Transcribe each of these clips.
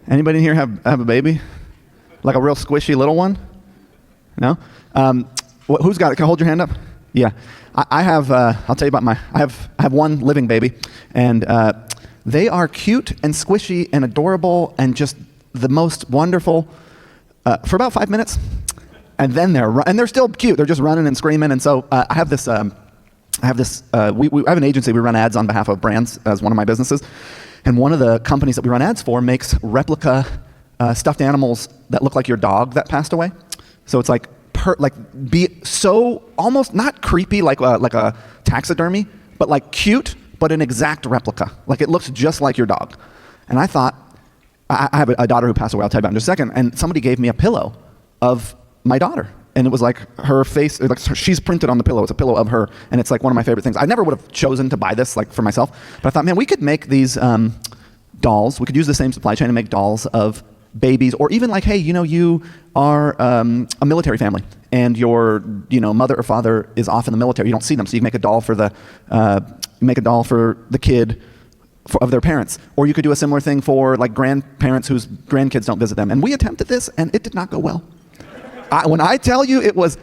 Anybody in here have a baby? Like a real squishy little one? No? Who's got it? Can I hold your hand up? Yeah. I have, I'll tell you about I have one living baby, and they are cute and squishy and adorable and just the most wonderful for about 5 minutes. And then they're still cute. They're just running and screaming. And so I have this, we have an agency. We run ads on behalf of brands as one of my businesses. And one of the companies that we run ads for makes replica stuffed animals that look like your dog that passed away. So it's like, be so almost not creepy like a taxidermy, but like cute, but an exact replica. Like it looks just like your dog. And I thought, I have a daughter who passed away, I'll tell you about in just a second, and somebody gave me a pillow of my daughter. And it was like her face, like she's printed on the pillow. It's a pillow of her, and it's like one of my favorite things. I never would have chosen to buy this like for myself, but I thought, man, we could make these dolls. We could use the same supply chain and make dolls of babies, or even like, hey, you are a military family, and your mother or father is off in the military. You don't see them, so you can make a doll for the kid of their parents. Or you could do a similar thing for like grandparents whose grandkids don't visit them. And we attempted this, and it did not go well. When I tell you, it was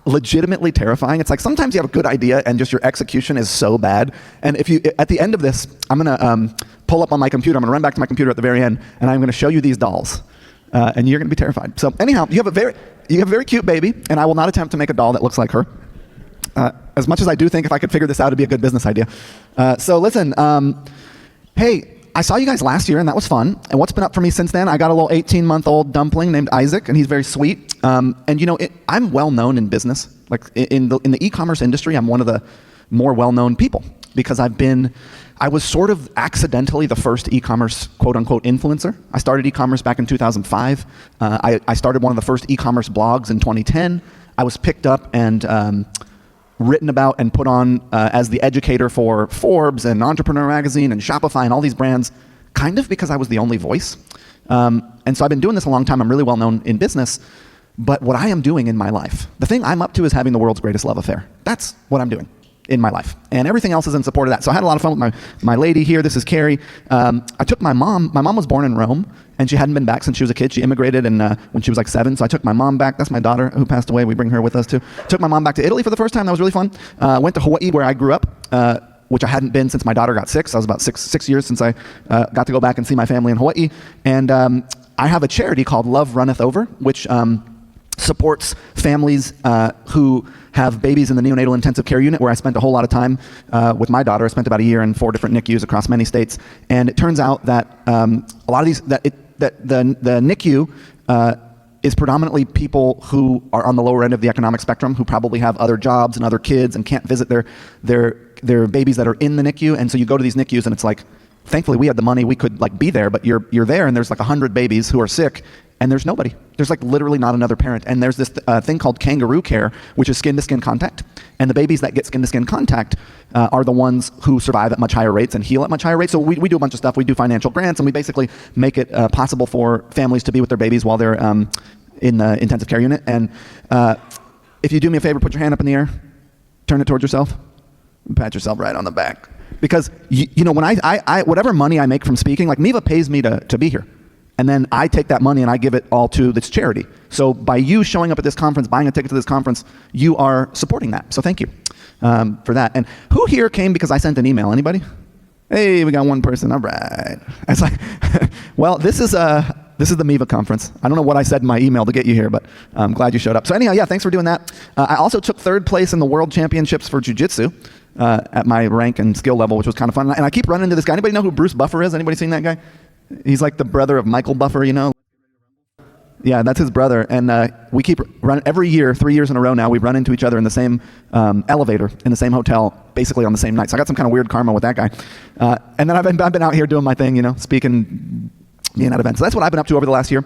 legitimately terrifying. It's like sometimes you have a good idea and just your execution is so bad. And at the end of this, I'm gonna pull up on my computer. I'm gonna run back to my computer at the very end, and I'm gonna show you these dolls, and you're gonna be terrified. So anyhow, you have a very cute baby, and I will not attempt to make a doll that looks like her. As much as I do think if I could figure this out, it'd be a good business idea. So listen, hey. I saw you guys last year, and that was fun. And what's been up for me since then? I got a little 18-month-old dumpling named Isaac, and he's very sweet. And I'm well known in business. Like in the e-commerce industry, I'm one of the more well-known people because I was sort of accidentally the first e-commerce quote-unquote influencer. I started e-commerce back in 2005. I started one of the first e-commerce blogs in 2010. I was picked up and written about and put on as the educator for Forbes and Entrepreneur Magazine and Shopify and all these brands, kind of because I was the only voice. And so I've been doing this a long time. I'm really well known in business. But what I am doing in my life, the thing I'm up to is having the world's greatest love affair. That's what I'm doing in my life. And everything else is in support of that. So I had a lot of fun with my lady here. This is Carrie. I took my mom. My mom was born in Rome, and she hadn't been back since she was a kid. She immigrated when she was like 7. So I took my mom back. That's my daughter who passed away. We bring her with us too. Took my mom back to Italy for the first time. That was really fun. Went to Hawaii where I grew up, which I hadn't been since my daughter got sick. So I was about six years since I got to go back and see my family in Hawaii. And I have a charity called Love Runneth Over, which supports families who have babies in the neonatal intensive care unit, where I spent a whole lot of time with my daughter. I spent about a year in 4 different NICUs across many states. And it turns out that a lot of these, that the NICU is predominantly people who are on the lower end of the economic spectrum, who probably have other jobs and other kids and can't visit their babies that are in the NICU. And so you go to these NICUs and it's like, thankfully we had the money, we could like be there, but you're there and there's like 100 babies who are sick, and there's nobody. There's like literally not another parent. And there's this thing called kangaroo care, which is skin-to-skin contact. And the babies that get skin-to-skin contact are the ones who survive at much higher rates and heal at much higher rates. So we do a bunch of stuff. We do financial grants, and we basically make it possible for families to be with their babies while they're in the intensive care unit. And if you do me a favor, put your hand up in the air, turn it towards yourself, and pat yourself right on the back. Because when I whatever money I make from speaking, like Miva pays me to be here. And then I take that money and I give it all to this charity. So by you showing up at this conference, buying a ticket to this conference, you are supporting that. So thank you for that. And who here came because I sent an email? Anybody? Hey, we got one person. All right. It's like, well, this is the Miva conference. I don't know what I said in my email to get you here, but I'm glad you showed up. So anyhow, yeah, thanks for doing that. I also took 3rd place in the World Championships for Jiu-Jitsu at my rank and skill level, which was kind of fun. And I keep running into this guy. Anybody know who Bruce Buffer is? Anybody seen that guy? He's like the brother of Michael Buffer, Yeah, that's his brother. And we keep running every year, 3 years in a row now, we run into each other in the same elevator, in the same hotel, basically on the same night. So I got some kind of weird karma with that guy. And then I've been out here doing my thing, speaking, being at events. So that's what I've been up to over the last year.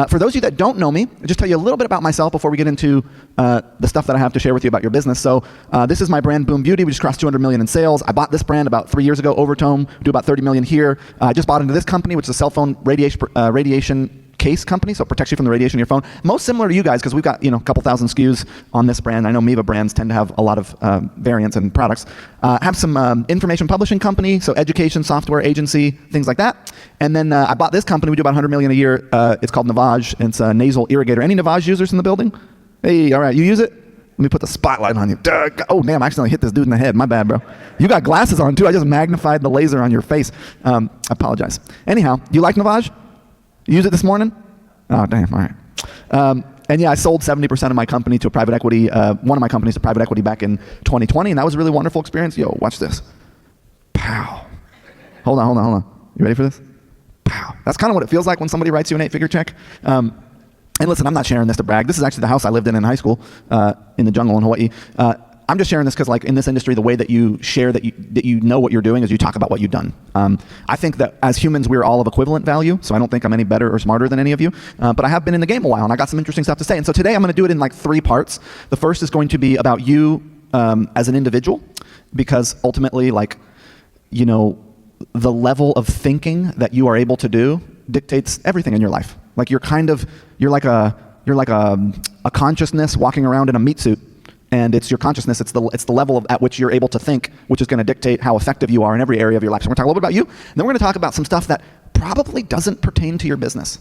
For those of you that don't know me, I'll just tell you a little bit about myself before we get into the stuff that I have to share with you about your business. So this is my brand, Boom Beauty. We just crossed 200 million in sales. I bought this brand about 3 years ago, Overtone. Do about 30 million here. I just bought into this company, which is a cell phone radiation case company, so it protects you from the radiation of your phone. Most similar to you guys, because we've got a couple thousand SKUs on this brand. I know Miva brands tend to have a lot of variants and products. Have some information publishing company, so education, software, agency, things like that. And then I bought this company. We do about 100 million a year. It's called Navage. It's a nasal irrigator. Any Navage users in the building? Hey, all right, you use it? Let me put the spotlight on you. Oh, damn, I accidentally hit this dude in the head. My bad, bro. You got glasses on, too. I just magnified the laser on your face. I apologize. Anyhow, you like Navage? You use it this morning? Oh, damn, all right. And yeah, I sold 70% of my company to a private equity, one of my companies to private equity back in 2020, and that was a really wonderful experience. Yo, watch this. Pow. Hold on. You ready for this? Pow. That's kind of what it feels like when somebody writes you an 8-figure check. And listen, I'm not sharing this to brag. This is actually the house I lived in high school, in the jungle in Hawaii. I'm just sharing this because, like, in this industry, the way that you share that you know what you're doing is you talk about what you've done. I think that as humans, we're all of equivalent value, so I don't think I'm any better or smarter than any of you. But I have been in the game a while, and I got some interesting stuff to say. And so today I'm going to do it in like 3 parts. The first is going to be about you as an individual, because ultimately, like, the level of thinking that you are able to do dictates everything in your life. Like you're like a consciousness walking around in a meat suit, and it's your consciousness, it's the level at which you're able to think, which is going to dictate how effective you are in every area of your life. So we're going to talk a little bit about you, and then we're going to talk about some stuff that probably doesn't pertain to your business.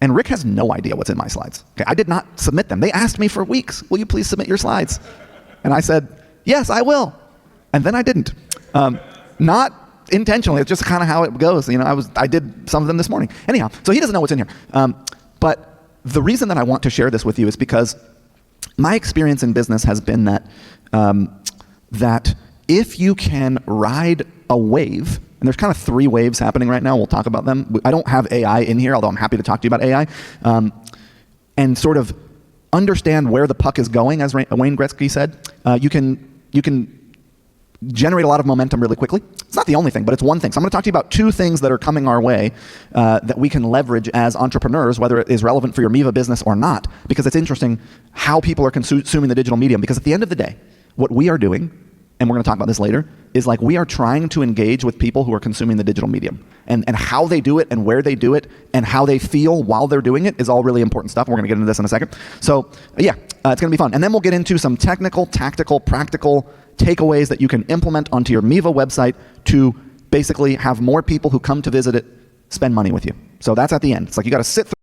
And Rick has no idea what's in my slides. Okay, I did not submit them. They asked me for weeks, will you please submit your slides? And I said, yes, I will. And then I didn't. Not intentionally, it's just kind of how it goes. I did some of them this morning. Anyhow, so he doesn't know what's in here. But the reason that I want to share this with you is because my experience in business has been that that if you can ride a wave, and there's kind of 3 waves happening right now, we'll talk about them. I don't have AI in here, although I'm happy to talk to you about AI, and sort of understand where the puck is going, as Wayne Gretzky said. You can generate a lot of momentum really quickly. It's not the only thing, but it's one thing. So I'm going to talk to you about 2 things that are coming our way that we can leverage as entrepreneurs, whether it is relevant for your Miva business or not, because it's interesting how people are consuming the digital medium. Because at the end of the day, what we are doing, and we're going to talk about this later, is like we are trying to engage with people who are consuming the digital medium. And how they do it and where they do it and how they feel while they're doing it is all really important stuff. We're going to get into this in a second. So yeah, it's going to be fun. And then we'll get into some technical, tactical, practical takeaways that you can implement onto your Miva website to basically have more people who come to visit it spend money with you. So that's at the end. It's like you got to sit through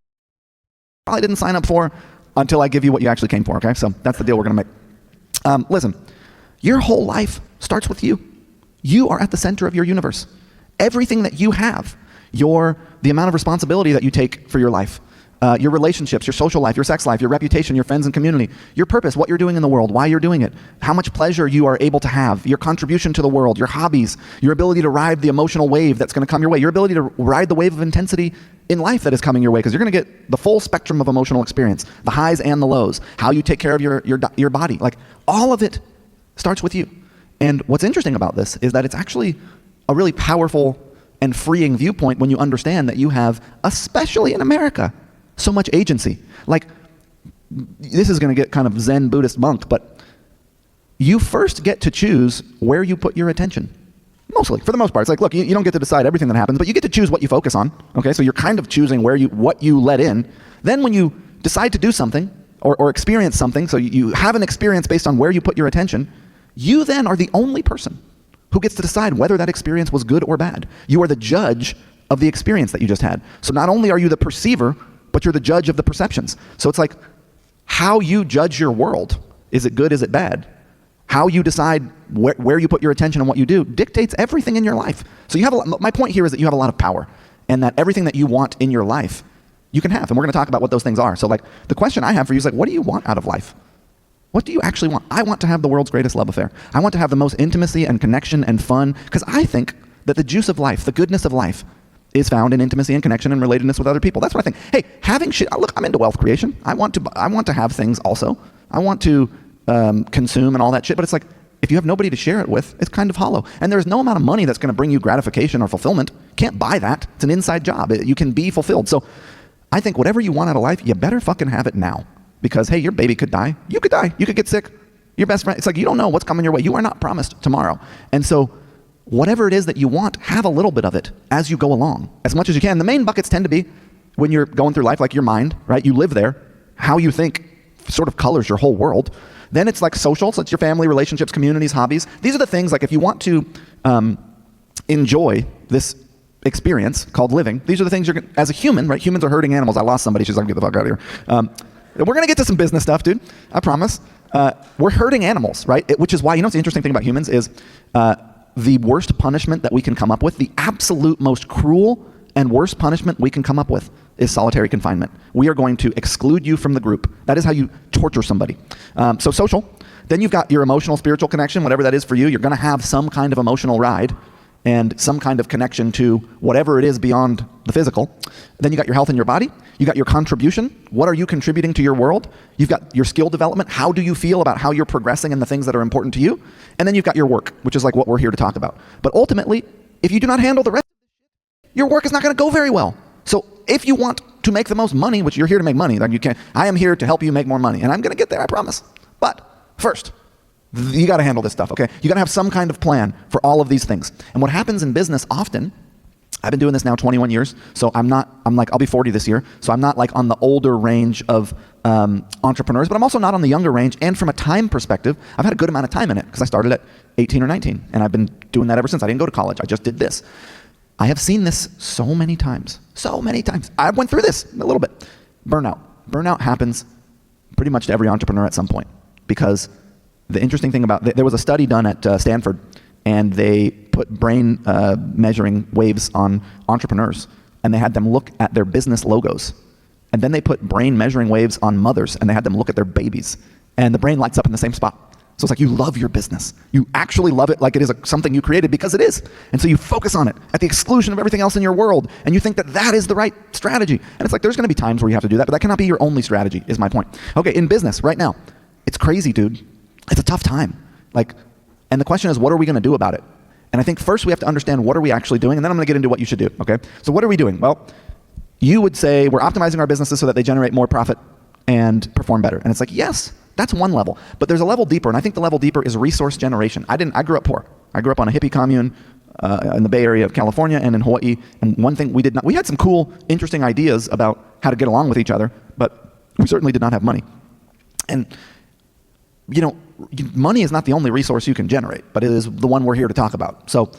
probably didn't sign up for until I give you what you actually came for, okay? So that's the deal we're going to make. Listen, your whole life starts with you. You are at the center of your universe. Everything that you have, the amount of responsibility that you take for your life, your relationships, your social life, your sex life, your reputation, your friends and community, your purpose, what you're doing in the world, why you're doing it, how much pleasure you are able to have, your contribution to the world, your hobbies, your ability to ride the emotional wave that's going to come your way, your ability to ride the wave of intensity in life that is coming your way, because you're going to get the full spectrum of emotional experience, the highs and the lows, how you take care of your body. Like, all of it starts with you. And what's interesting about this is that it's actually a really powerful and freeing viewpoint when you understand that you have, especially in America, so much agency. Like, this is going to get kind of Zen Buddhist monk, but you first get to choose where you put your attention. Mostly, for the most part. It's like, look, you don't get to decide everything that happens, but you get to choose what you focus on. Okay, so you're kind of choosing what you let in. Then when you decide to do something or experience something, so you have an experience based on where you put your attention, you then are the only person who gets to decide whether that experience was good or bad. You are the judge of the experience that you just had. So not only are you the perceiver, but you're the judge of the perceptions. So it's like how you judge your world. Is it good? Is it bad? How you decide where you put your attention and what you do dictates everything in your life. So my point here is that you have a lot of power, and that everything that you want in your life, you can have. And we're going to talk about what those things are. So like, the question I have for you is like, what do you want out of life? What do you actually want? I want to have the world's greatest love affair. I want to have the most intimacy and connection and fun, because I think that the juice of life, the goodness of life, is found in intimacy and connection and relatedness with other people. That's what I think. Hey, having shit, look, I'm into wealth creation. I want to have things also. I want to consume and all that shit, but it's like, if you have nobody to share it with, it's kind of hollow. And there's no amount of money that's going to bring you gratification or fulfillment. Can't buy that. It's an inside job. You can be fulfilled. So I think whatever you want out of life, you better fucking have it now. Because, hey, your baby could die. You could die. You could get sick. Your best friend, it's like, you don't know what's coming your way. You are not promised tomorrow. And so whatever it is that you want, have a little bit of it as you go along, as much as you can. The main buckets tend to be when you're going through life, like your mind, right? You live there. How you think sort of colors your whole world. Then it's like social, so it's your family, relationships, communities, hobbies. These are the things, like if you want to enjoy this experience called living, these are the things as a human, right? Humans are hurting animals. I lost somebody. She's like, get the fuck out of here. We're going to get to some business stuff, dude. I promise. We're hurting animals, right? Which is why, what's the interesting thing about humans is the worst punishment that we can come up with, the absolute most cruel and worst punishment we can come up with is solitary confinement. We are going to exclude you from the group. That is how you torture somebody. So social. Then you've got your emotional, spiritual connection, whatever that is for you. You're going to have some kind of emotional ride and some kind of connection to whatever it is beyond the physical. Then you got your health in your body. You got your contribution. What are you contributing to your world? You've got your skill development. How do you feel about how you're progressing in the things that are important to you? And then you've got your work, which is like what we're here to talk about. But ultimately, if you do not handle the rest, your work is not going to go very well. So if you want to make the most money, which you're here to make money, then you can. I am here to help you make more money, and I'm going to get there, I promise. But first, you got to handle this stuff, okay? You got to have some kind of plan for all of these things. And what happens in business often, I've been doing this now 21 years, so I'll be 40 this year, so I'm not like on the older range of entrepreneurs, but I'm also not on the younger range. And from a time perspective, I've had a good amount of time in it because I started at 18 or 19, and I've been doing that ever since. I didn't go to college. I just did this. I have seen this so many times. I went through this a little bit. Burnout. Burnout happens pretty much to every entrepreneur at some point, because the interesting thing about there was a study done at Stanford, and they put brain measuring waves on entrepreneurs, and they had them look at their business logos. And then they put brain measuring waves on mothers, and they had them look at their babies. And the brain lights up in the same spot. So it's like you love your business. You actually love it like it is something you created, because it is. And so you focus on it at the exclusion of everything else in your world, and you think that that is the right strategy. And it's like there's going to be times where you have to do that, but that cannot be your only strategy, is my point. Okay, in business right now, it's crazy, dude. It's a tough time. And the question is, what are we going to do about it? And I think first we have to understand what are we actually doing, and then I'm going to get into what you should do, okay? So what are we doing? Well, you would say we're optimizing our businesses so that they generate more profit and perform better. And it's like, yes, that's one level. But there's a level deeper, and I think the level deeper is resource generation. I grew up poor. I grew up on a hippie commune in the Bay Area of California and in Hawaii. And one thing we had some cool, interesting ideas about how to get along with each other, but we certainly did not have money. And money is not the only resource you can generate, but it is the one we're here to talk about. So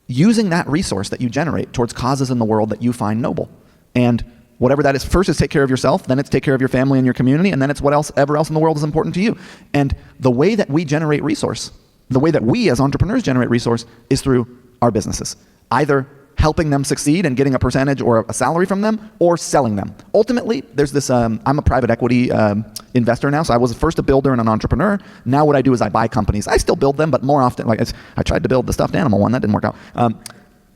using that resource that you generate towards causes in the world that you find noble. And whatever that is, first is take care of yourself, then it's take care of your family and your community, and then it's whatever else in the world is important to you. And the way that we generate resource, the way that we as entrepreneurs generate resource, is through our businesses. Either helping them succeed and getting a percentage or a salary from them, or selling them. Ultimately, there's this, I'm a private equity investor now, so I was first a builder and an entrepreneur. Now what I do is I buy companies. I still build them, but more often, I tried to build the stuffed animal one, that didn't work out.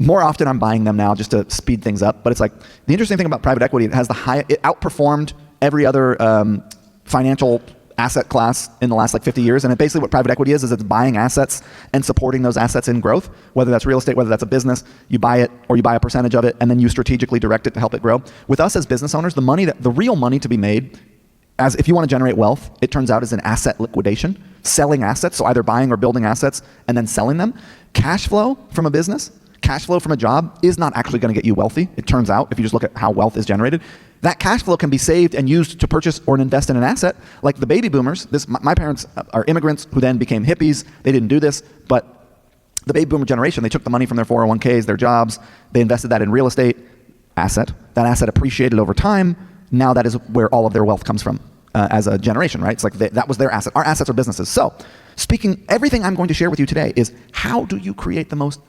More often I'm buying them now just to speed things up. But it's like, the interesting thing about private equity, it outperformed every other financial asset class in the last 50 years. And basically what private equity is it's buying assets and supporting those assets in growth, whether that's real estate, whether that's a business. You buy it or you buy a percentage of it, and then you strategically direct it to help it grow. With us as business owners, the real money to be made, as if you want to generate wealth, it turns out is an asset liquidation, selling assets, so either buying or building assets and then selling them. Cash flow from a business, cash flow from a job is not actually going to get you wealthy. It turns out, if you just look at how wealth is generated, that cash flow can be saved and used to purchase or invest in an asset. Like the baby boomers, my parents are immigrants who then became hippies. They didn't do this, but the baby boomer generation, they took the money from their 401ks, their jobs, they invested that in real estate asset. That asset appreciated over time. Now that is where all of their wealth comes from as a generation, right? It's like that was their asset. Our assets are businesses. So everything I'm going to share with you today is how do you create the most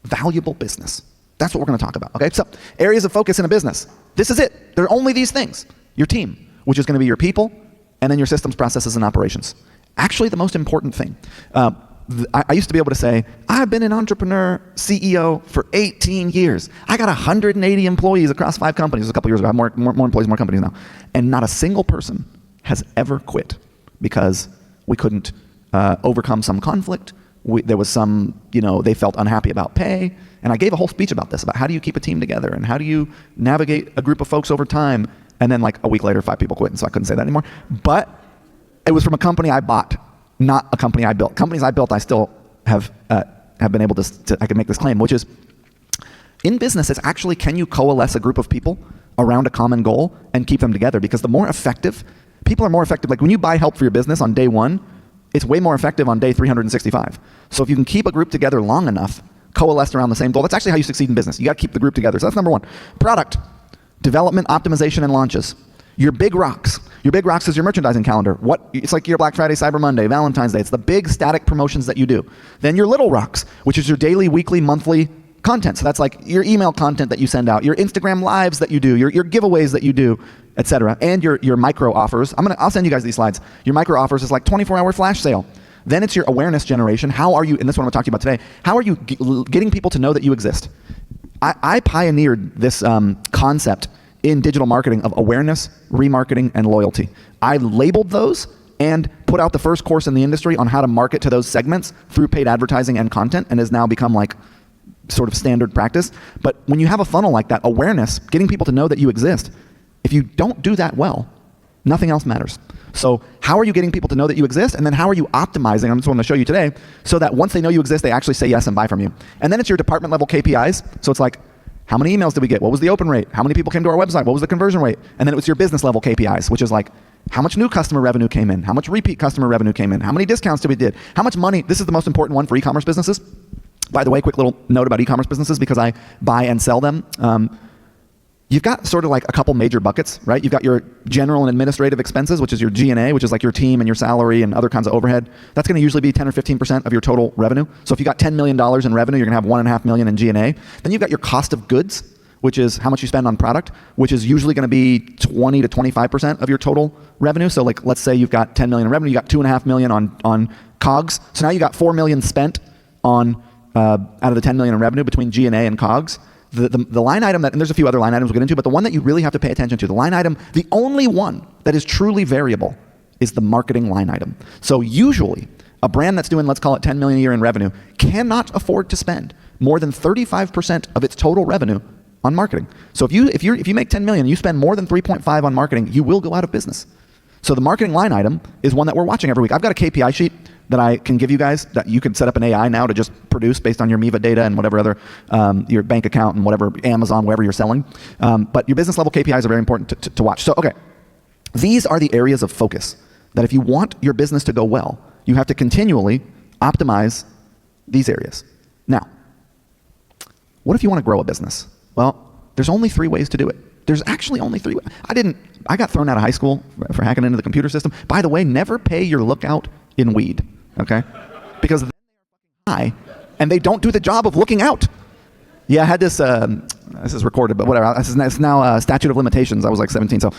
valuable business? That's what we're going to talk about, okay? So areas of focus in a business. This is it. There are only these things. Your team, which is going to be your people, and then your systems, processes, and operations. Actually, the most important thing. I used to be able to say, I've been an entrepreneur, CEO for 18 years. I got 180 employees across 5 companies a couple years ago. I have more employees, more companies now. And not a single person has ever quit because we couldn't overcome some conflict. There was some, they felt unhappy about pay. And I gave a whole speech about this, about how do you keep a team together and how do you navigate a group of folks over time. And then a week later, 5 people quit, and so I couldn't say that anymore. But it was from a company I bought, not a company I built. Companies I built, I still have been able to I can make this claim, which is, In business, it's actually, can you coalesce a group of people around a common goal and keep them together? Because the more effective, people are more effective. Like when you buy help for your business on day 1, it's way more effective on day 365. So if you can keep a group together long enough, coalesced around the same goal, that's actually how you succeed in business. You got to keep the group together. So that's number 1. Product, development, optimization, and launches. Your big rocks. Your big rocks is your merchandising calendar. It's like your Black Friday, Cyber Monday, Valentine's Day. It's the big static promotions that you do. Then your little rocks, which is your daily, weekly, monthly content. So that's like your email content that you send out, your Instagram lives that you do, your giveaways that you do, etc. And your micro offers. I'll send you guys these slides. Your micro offers is like 24-hour flash sale. Then it's your awareness generation. How are you, and this is what I'm talking about today, how are you getting people to know that you exist? I pioneered this concept in digital marketing of awareness, remarketing, and loyalty. I labeled those and put out the first course in the industry on how to market to those segments through paid advertising and content, and has now become like sort of standard practice. But when you have a funnel like that, awareness, getting people to know that you exist, if you don't do that well, nothing else matters. So how are you getting people to know that you exist? And then how are you optimizing, I'm just going to show you today, so that once they know you exist, they actually say yes and buy from you. And then it's your department level KPIs. So it's like, how many emails did we get? What was the open rate? How many people came to our website? What was the conversion rate? And then it was your business level KPIs, which is like, how much new customer revenue came in? How much repeat customer revenue came in? How many discounts did we did? How much money? This is the most important one for e-commerce businesses. By the way, quick little note about e-commerce businesses, because I buy and sell them. You've got sort of like a couple major buckets, right? You've got your general and administrative expenses, which is your G&A, which is like your team and your salary and other kinds of overhead. That's going to usually be 10 or 15% of your total revenue. So if you got $10 million in revenue, you're going to have $1.5 million in G&A. Then you've got your cost of goods, which is how much you spend on product, which is usually going to be 20 to 25% of your total revenue. So like, let's say you've got 10 million in revenue, you got $2.5 million on COGS. So now you got $4 million spent on out of the 10 million in revenue between G&A and COGS. The line item that, and there's a few other line items we'll get into, but the one that you really have to pay attention to, the line item, the only one that is truly variable is the marketing line item. So usually a brand that's doing, let's call it 10 million a year in revenue, cannot afford to spend more than 35% of its total revenue on marketing. So if you make 10 million, you spend more than 3.5 on marketing, you will go out of business. So the marketing line item is one that we're watching every week. I've got a KPI sheet that I can give you guys that you can set up an AI now to just produce based on your Miva data and whatever other, your bank account and whatever, Amazon, wherever you're selling. But your business level KPIs are very important to watch. So, okay, these are the areas of focus that if you want your business to go well, you have to continually optimize these areas. Now, what if you want to grow a business? Well, there's only 3 ways to do it. There's actually only 3 ways. I got thrown out of high school for hacking into the computer system. By the way, never pay your lookout in weed, okay? Because they're high, and they don't do the job of looking out. Yeah, I had this, this is recorded, but whatever. It's now statute of limitations. I was like 17, so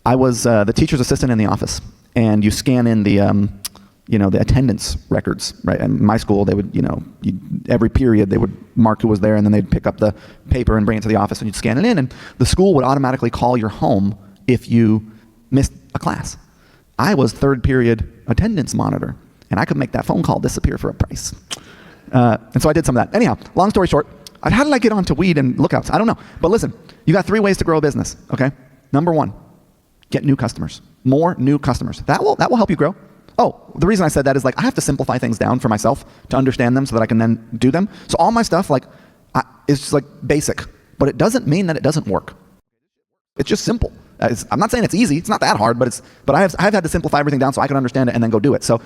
I was the teacher's assistant in the office, and you scan in the attendance records, right? And in my school, they would, every period they would mark who was there, and then they'd pick up the paper and bring it to the office, and you'd scan it in, and the school would automatically call your home if you missed a class. I was 3rd period attendance monitor, and I could make that phone call disappear for a price. And so I did some of that. Anyhow, long story short, how did I get onto weed and lookouts? I don't know. But listen, you got 3 ways to grow a business, okay? Number 1, get new customers. More new customers. That will help you grow. Oh, the reason I said that is like I have to simplify things down for myself to understand them so that I can then do them. So all my stuff is just like basic, but it doesn't mean that it doesn't work. It's just simple. I'm not saying it's easy. It's not that hard, but I've had to simplify everything down so I can understand it and then go do it. So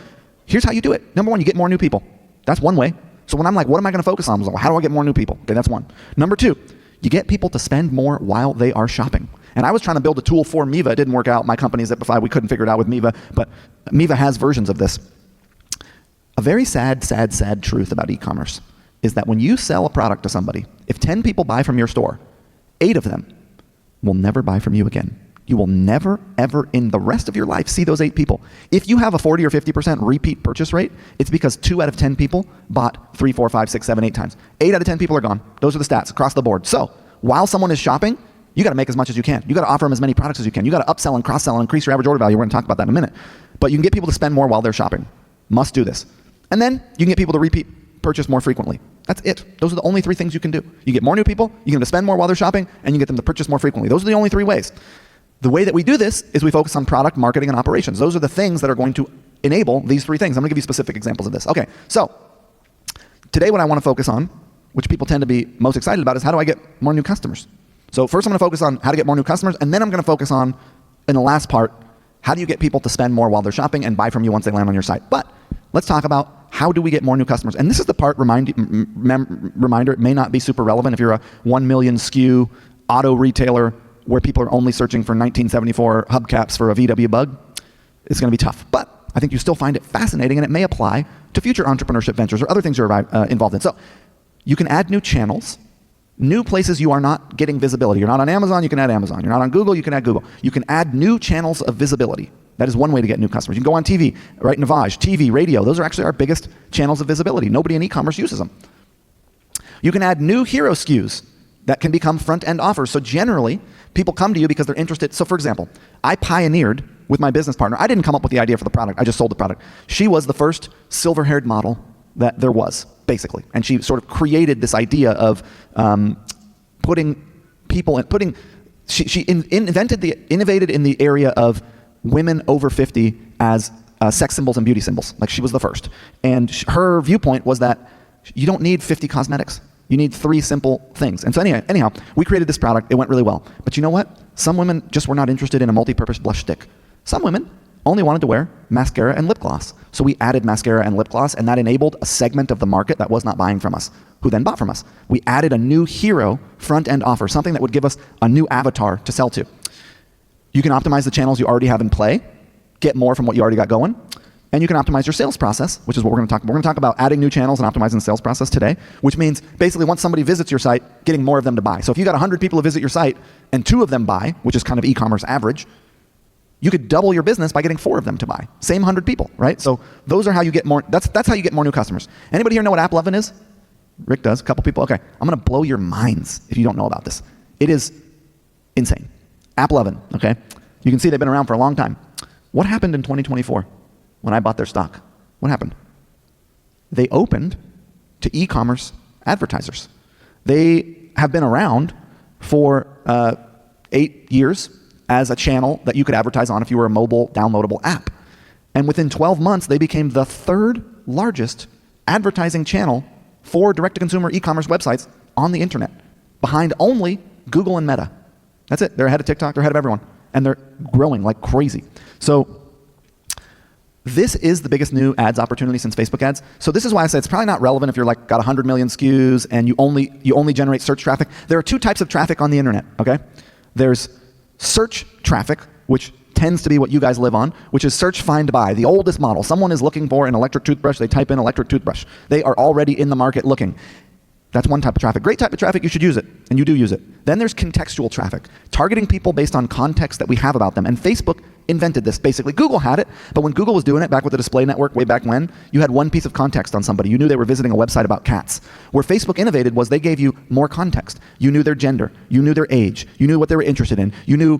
here's how you do it. Number 1, you get more new people. That's one way. So when I'm like, what am I going to focus on? I was like, well, how do I get more new people? Okay, that's one. Number 2, you get people to spend more while they are shopping. And I was trying to build a tool for Miva. It didn't work out. My company Zipify, we couldn't figure it out with Miva, but Miva has versions of this. A very sad truth about e-commerce is that when you sell a product to somebody, if 10 people buy from your store, 8 of them will never buy from you again. You will never, ever in the rest of your life see those 8 people. If you have a 40 or 50% repeat purchase rate, it's because 2 out of 10 people bought 3, 4, 5, 6, 7, 8 times. 8 out of 10 people are gone. Those are the stats across the board. So while someone is shopping, you got to make as much as you can. You got to offer them as many products as you can. You got to upsell and cross-sell and increase your average order value. We're going to talk about that in a minute. But you can get people to spend more while they're shopping. Must do this. And then you can get people to repeat purchase more frequently. That's it. Those are the only 3 things you can do. You get more new people, you get them to spend more while they're shopping, and you get them to purchase more frequently. Those are the only 3 ways. The way that we do this is we focus on product, marketing, and operations. Those are the things that are going to enable these 3 things. I'm going to give you specific examples of this. Okay, so today what I want to focus on which people tend to be most excited about, is how do I get more new customers? So first I'm going to focus on how to get more new customers, and then I'm going to focus on, in the last part, how do you get people to spend more while they're shopping and buy from you once they land on your site? But let's talk about how do we get more new customers. And this is the part, reminder, it may not be super relevant if you're a 1 million SKU auto retailer where people are only searching for 1974 hubcaps for a VW Bug. It's going to be tough. But I think you still find it fascinating, and it may apply to future entrepreneurship ventures or other things you're involved in. So you can add new channels, new places you are not getting visibility. You're not on Amazon, you can add Amazon. You're not on Google, you can add Google. You can add new channels of visibility. That is one way to get new customers. You can go on TV, right? Navage, TV, radio. Those are actually our biggest channels of visibility. Nobody in e-commerce uses them. You can add new hero SKUs that can become front-end offers. So generally, people come to you because they're interested. So for example, I pioneered with my business partner. I didn't come up with the idea for the product. I just sold the product. She was the first silver-haired model that there was, basically. And she sort of created this idea of she innovated in the area of women over 50 as sex symbols and beauty symbols. Like, she was the first. And her viewpoint was that you don't need 50 cosmetics. You need 3 simple things. And so anyhow, we created this product. It went really well. But you know what? Some women just were not interested in a multi-purpose blush stick. Some women only wanted to wear mascara and lip gloss. So we added mascara and lip gloss, and that enabled a segment of the market that was not buying from us, who then bought from us. We added a new hero front-end offer, something that would give us a new avatar to sell to. You can optimize the channels you already have in play, get more from what you already got going, and you can optimize your sales process, which is what we're going to talk about. We're going to talk about adding new channels and optimizing the sales process today, which means basically once somebody visits your site, getting more of them to buy. So if you got 100 people who visit your site and 2 of them buy, which is kind of e-commerce average, you could double your business by getting 4 of them to buy. Same 100 people, right? So those are how you get more, that's how you get more new customers. Anybody here know what AppLovin is? Rick does, a couple people. Okay, I'm going to blow your minds if you don't know about this. It is insane. AppLovin, okay? You can see they've been around for a long time. What happened in 2024 when I bought their stock? What happened? They opened to e-commerce advertisers. They have been around for 8 years as a channel that you could advertise on if you were a mobile downloadable app. And within 12 months, they became the 3rd largest advertising channel for direct-to-consumer e-commerce websites on the internet, behind only Google and Meta. That's it. They're ahead of TikTok. They're ahead of everyone. And they're growing like crazy. So this is the biggest new ads opportunity since Facebook ads. So this is why I say it's probably not relevant if you're like got 100 million SKUs and you only generate search traffic. There are 2 types of traffic on the internet, okay? There's search traffic, which tends to be what you guys live on, which is search, find, buy, the oldest model. Someone is looking for an electric toothbrush, they type in electric toothbrush. They are already in the market looking. That's one type of traffic. Great type of traffic, you should use it, and you do use it. Then there's contextual traffic, targeting people based on context that we have about them. And Facebook invented this, basically. Google had it, but when Google was doing it back with the display network way back when, you had one piece of context on somebody. You knew they were visiting a website about cats. Where Facebook innovated was they gave you more context. You knew their gender. You knew their age. You knew what they were interested in. You knew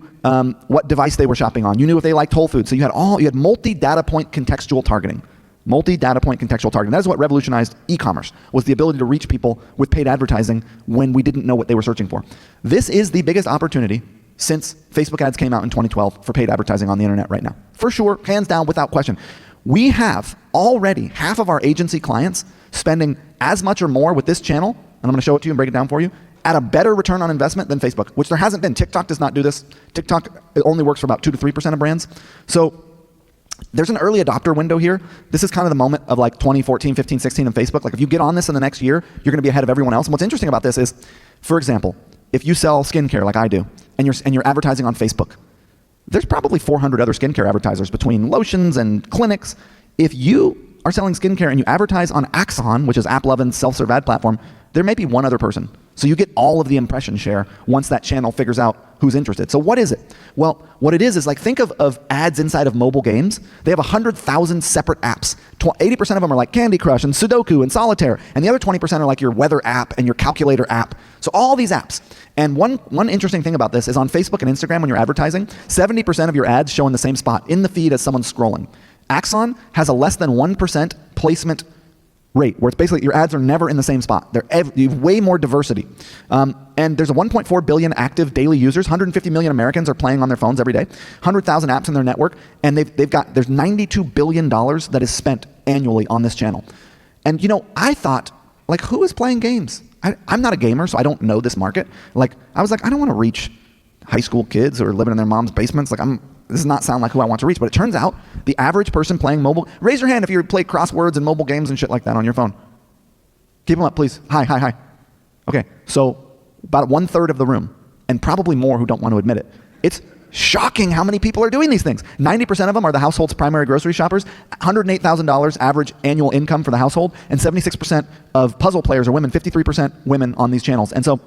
what device they were shopping on. You knew if they liked Whole Foods. So you had multi-data point contextual targeting. Multi-data point contextual targeting. That is what revolutionized e-commerce, was the ability to reach people with paid advertising when we didn't know what they were searching for. This is the biggest opportunity since Facebook ads came out in 2012 for paid advertising on the internet right now. For sure, hands down, without question. We have already half of our agency clients spending as much or more with this channel, and I'm going to show it to you and break it down for you, at a better return on investment than Facebook, which there hasn't been. TikTok does not do this. TikTok, it only works for about 2 to 3% of brands. So there's an early adopter window here. This is kind of the moment of like 2014, 15, 16 in Facebook. Like if you get on this in the next year, you're going to be ahead of everyone else. And what's interesting about this is, for example, if you sell skincare like I do, and you're advertising on Facebook, there's probably 400 other skincare advertisers between lotions and clinics. If you are selling skincare and you advertise on Axon, which is AppLovin's self-serve ad platform, there may be one other person. So you get all of the impression share once that channel figures out who's interested. So what is it? Well, what it is like, think of ads inside of mobile games. They have 100,000 separate apps. 80% of them are like Candy Crush and Sudoku and Solitaire. And the other 20% are like your weather app and your calculator app. So all these apps. And one interesting thing about this is on Facebook and Instagram when you're advertising, 70% of your ads show in the same spot in the feed as someone's scrolling. Axon has a less than 1% placement rate, where it's basically your ads are never in the same spot. You have way more diversity. And there's a 1.4 billion active daily users. 150 million Americans are playing on their phones every day. 100,000 apps in there's there's $92 billion that is spent annually on this channel. And I thought, like, who is playing games I'm not a gamer, so I don't know this market. Like, I was like, I don't want to reach high school kids or living in their mom's basements. Like, this does not sound like who I want to reach. But it turns out the average person playing mobile, raise your hand if you play crosswords and mobile games and shit like that on your phone. Keep them up, please. Hi. Okay, so about 1/3 of the room, and probably more who don't want to admit it. It's shocking how many people are doing these things. 90% of them are the household's primary grocery shoppers, $108,000 average annual income for the household, and 76% of puzzle players are women, 53% women on these channels. And so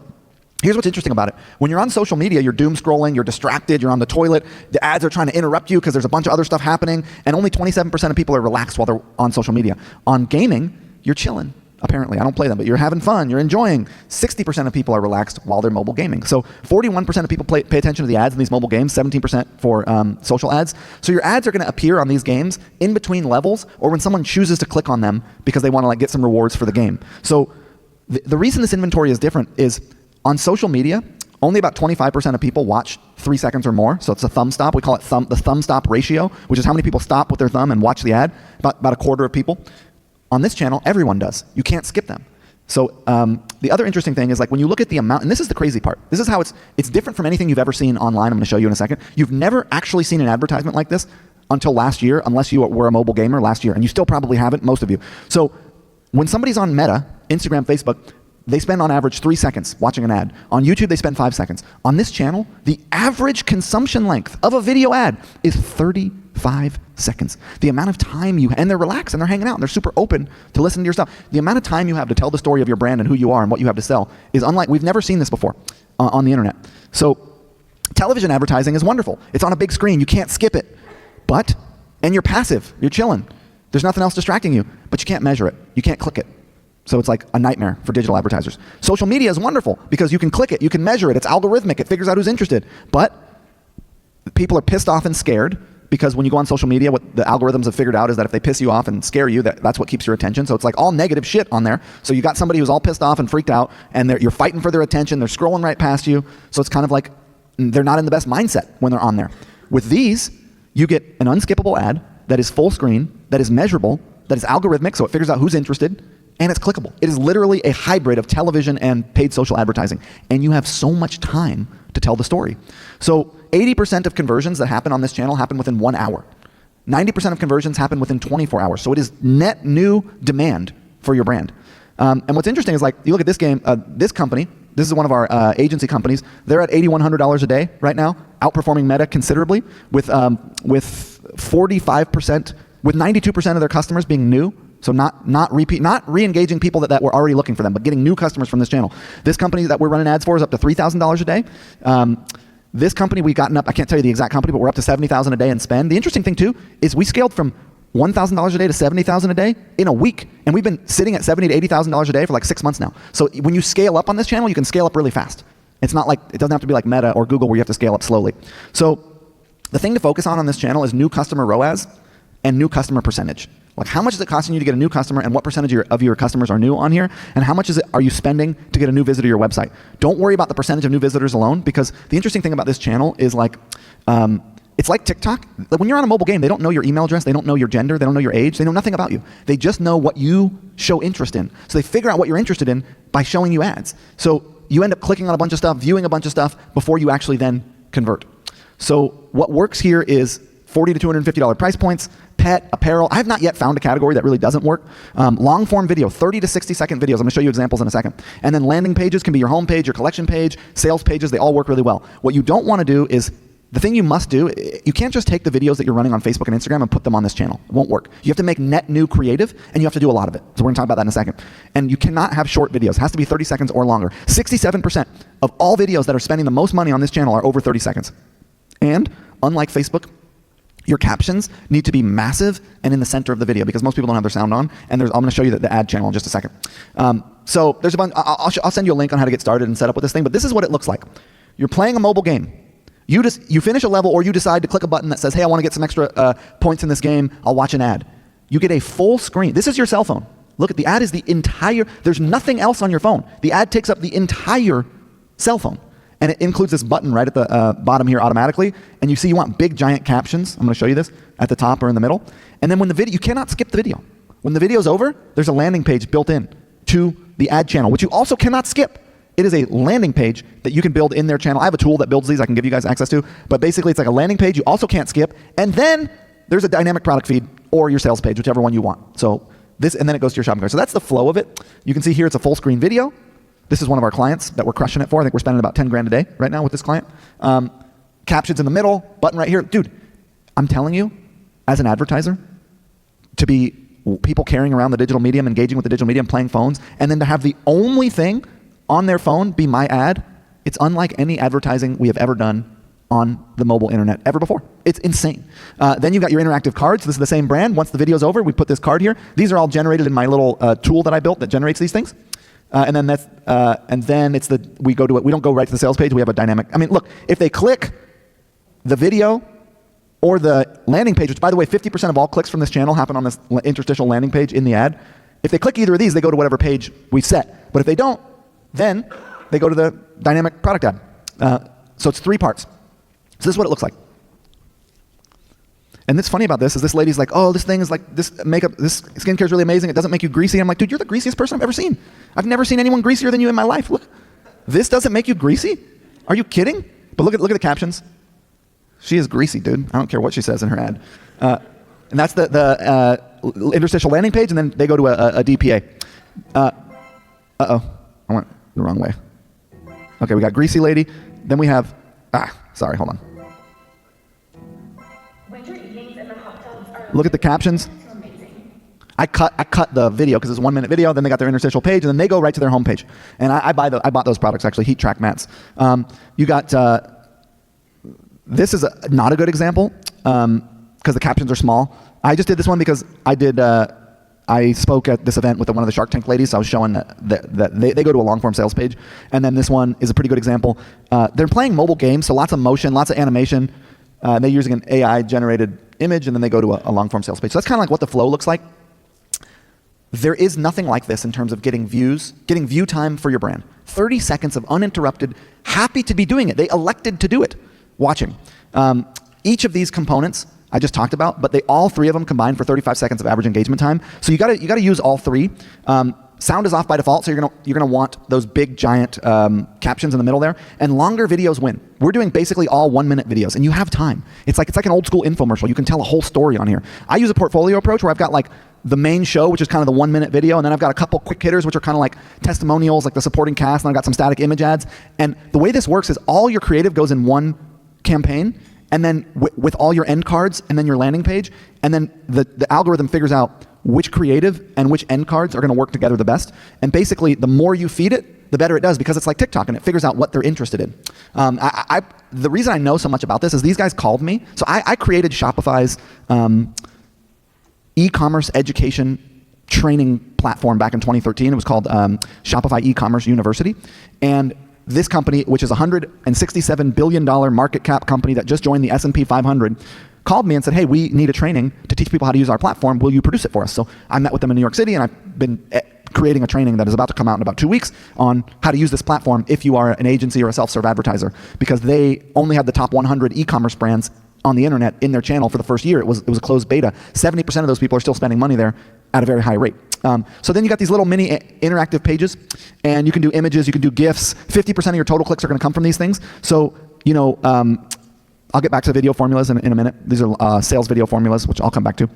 here's what's interesting about it. When you're on social media, you're doom scrolling, you're distracted, you're on the toilet, the ads are trying to interrupt you because there's a bunch of other stuff happening, and only 27% of people are relaxed while they're on social media. On gaming, you're chilling. Apparently, I don't play them, but you're having fun, you're enjoying. 60% of people are relaxed while they're mobile gaming. So 41% of people pay attention to the ads in these mobile games, 17% for social ads. So your ads are going to appear on these games in between levels, or when someone chooses to click on them because they want to like get some rewards for the game. So the reason this inventory is different is on social media, only about 25% of people watch 3 seconds or more. So it's a thumb stop. We call it the thumb stop ratio, which is how many people stop with their thumb and watch the ad. About a quarter of people. On this channel, everyone does. You can't skip them. So the other interesting thing is like when you look at the amount, and this is the crazy part. This is how it's different from anything you've ever seen online. I'm going to show you in a second. You've never actually seen an advertisement like this until last year, unless you were a mobile gamer last year, and you still probably haven't, most of you. So when somebody's on Meta, Instagram, Facebook, they spend on average 3 seconds watching an ad. On YouTube, they spend 5 seconds. On this channel, the average consumption length of a video ad is 35 seconds. The amount of time and they're relaxed and they're hanging out and they're super open to listen to your stuff. The amount of time you have to tell the story of your brand and who you are and what you have to sell is unlike, we've never seen this before on the internet. So television advertising is wonderful. It's on a big screen, you can't skip it. And you're passive, you're chilling. There's nothing else distracting you, but you can't measure it. You can't click it. So it's like a nightmare for digital advertisers. Social media is wonderful because you can click it, you can measure it, it's algorithmic, it figures out who's interested. But people are pissed off and scared because when you go on social media, what the algorithms have figured out is that if they piss you off and scare you, that's what keeps your attention. So it's like all negative shit on there. So you got somebody who's all pissed off and freaked out and you're fighting for their attention, they're scrolling right past you. So it's kind of like they're not in the best mindset when they're on there. With these, you get an unskippable ad that is full screen, that is measurable, that is algorithmic, so it figures out who's interested, and it's clickable. It is literally a hybrid of television and paid social advertising. And you have so much time to tell the story. So 80% of conversions that happen on this channel happen within 1 hour. 90% of conversions happen within 24 hours. So it is net new demand for your brand. And what's interesting is like, you look at this game, this company, this is one of our agency companies, they're at $8,100 a day right now, outperforming Meta considerably with 45%, with 92% of their customers being new. So not re-engaging people that were already looking for them, but getting new customers from this channel. This company that we're running ads for is up to $3,000 a day. This company we've gotten up, I can't tell you the exact company, but we're up to $70,000 a day in spend. The interesting thing too is we scaled from $1,000 a day to $70,000 a day in a week, and we've been sitting at $70,000 to $80,000 a day for like 6 months now. So when you scale up on this channel, you can scale up really fast. It's not like, it doesn't have to be like Meta or Google where you have to scale up slowly. So the thing to focus on this channel is new customer ROAS and new customer percentage. Like how much is it costing you to get a new customer and what percentage of your customers are new on here and how much are you spending to get a new visitor to your website? Don't worry about the percentage of new visitors alone because the interesting thing about this channel is like, it's like TikTok. Like when you're on a mobile game, they don't know your email address, they don't know your gender, they don't know your age, they know nothing about you. They just know what you show interest in. So they figure out what you're interested in by showing you ads. So you end up clicking on a bunch of stuff, viewing a bunch of stuff before you actually then convert. So what works here is $40 to $250 price points, pet, apparel. I have not yet found a category that really doesn't work. Long form video, 30 to 60 second videos. I'm gonna show you examples in a second. And then landing pages can be your home page, your collection page, sales pages, they all work really well. What you don't wanna do is, the thing you must do, you can't just take the videos that you're running on Facebook and Instagram and put them on this channel. It won't work. You have to make net new creative and you have to do a lot of it. So we're gonna talk about that in a second. And you cannot have short videos. It has to be 30 seconds or longer. 67% of all videos that are spending the most money on this channel are over 30 seconds. And unlike Facebook, your captions need to be massive and in the center of the video because most people don't have their sound on. And I'm going to show you the ad channel in just a second. So there's a bunch. I'll send you a link on how to get started and set up with this thing. But this is what it looks like. You're playing a mobile game. You finish a level or you decide to click a button that says, hey, I want to get some extra points in this game. I'll watch an ad. You get a full screen. This is your cell phone. Look at the ad is the entire. There's nothing else on your phone. The ad takes up the entire cell phone. And it includes this button right at the bottom here automatically. And you see you want big giant captions. I'm going to show you this at the top or in the middle. And then when the video, you cannot skip the video. When the video's over, there's a landing page built in. to the ad channel, which you also cannot skip. It is a landing page that you can build in their channel. I have a tool that builds these I can give you guys access to, but basically it's like a landing page you also can't skip, and then there's a dynamic product feed or your sales page, whichever one you want. So this, and then it goes to your shopping cart. So that's the flow of it. You can see here it's a full screen video. This is one of our clients that we're crushing it for. I think we're spending about 10 grand a day right now with this client. Captions in the middle, button right here. Dude, I'm telling you, as an advertiser, to be people carrying around the digital medium, engaging with the digital medium, playing phones, and then to have the only thing on their phone be my ad, it's unlike any advertising we have ever done on the mobile internet ever before. It's insane. Then you've got your interactive cards. This is the same brand. Once the video's over, we put this card here. These are all generated in my little tool that I built that generates these things. And then it's we don't go right to the sales page. We have a dynamic. I mean, look, if they click the video or the landing page, which by the way, 50% of all clicks from this channel happen on this interstitial landing page in the ad. If they click either of these, they go to whatever page we set. But if they don't, then they go to the dynamic product ad. So it's 3 parts. So this is what it looks like. And what's funny about this is this lady's like, oh, this thing is like, this makeup, this skincare is really amazing. It doesn't make you greasy. I'm like, dude, you're the greasiest person I've ever seen. I've never seen anyone greasier than you in my life. Look, this doesn't make you greasy? Are you kidding? But look at the captions. She is greasy, dude. I don't care what she says in her ad. And that's the interstitial landing page, and then they go to a DPA. Uh-oh, I went the wrong way. Okay, we got greasy lady. Then we have, sorry, hold on. Look at the captions. I cut the video because it's a 1 minute video. Then they got their interstitial page, and then they go right to their homepage. And I bought those products actually, heat track mats. You got this is not a good example because the captions are small. I just did this one because I spoke at this event with one of the Shark Tank ladies. So I was showing that they go to a long form sales page, and then this one is a pretty good example. They're playing mobile games, so lots of motion, lots of animation. They're using an AI generated image, and then they go to a long form sales page. So that's kind of like what the flow looks like. There is nothing like this in terms of getting views, getting view time for your brand. 30 seconds of uninterrupted, happy to be doing it. They elected to do it, watching. Each of these components I just talked about, but all 3 of them combine for 35 seconds of average engagement time. So you gotta use all 3. Sound is off by default, so you're gonna want those big giant captions in the middle there. And longer videos win. We're doing basically all 1 minute videos, and you have time. It's like an old school infomercial. You can tell a whole story on here. I use a portfolio approach where I've got like the main show, which is kind of the 1 minute video, and then I've got a couple quick hitters, which are kind of like testimonials, like the supporting cast, and I've got some static image ads. And the way this works is all your creative goes in one campaign, and then with all your end cards, and then your landing page, and then the algorithm figures out which creative and which end cards are going to work together the best. And basically, the more you feed it, the better it does, because it's like TikTok, and it figures out what they're interested in. The reason I know so much about this is these guys called me. So I created Shopify's e-commerce education training platform back in 2013. It was called Shopify E-commerce University. And this company, which is a $167 billion market cap company that just joined the S&P 500, called me and said, hey, we need a training to teach people how to use our platform. Will you produce it for us? So I met with them in New York City, and I've been creating a training that is about to come out in about 2 weeks on how to use this platform if you are an agency or a self-serve advertiser, because they only had the top 100 e-commerce brands on the internet in their channel for the first year. It was a closed beta. 70% of those people are still spending money there at a very high rate. So then you got these little mini interactive pages, and you can do images, you can do GIFs. 50% of your total clicks are going to come from these things. So, I'll get back to the video formulas in a minute. These are sales video formulas, which I'll come back to.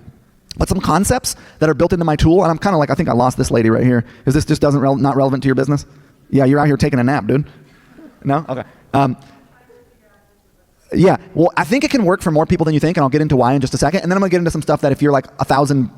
But some concepts that are built into my tool, and I'm kind of like, I think I lost this lady right here. Is this just not relevant to your business? Yeah, you're out here taking a nap, dude. No? Okay. Yeah, well, I think it can work for more people than you think, and I'll get into why in just a second. And then I'm gonna get into some stuff that if you're like 1,000,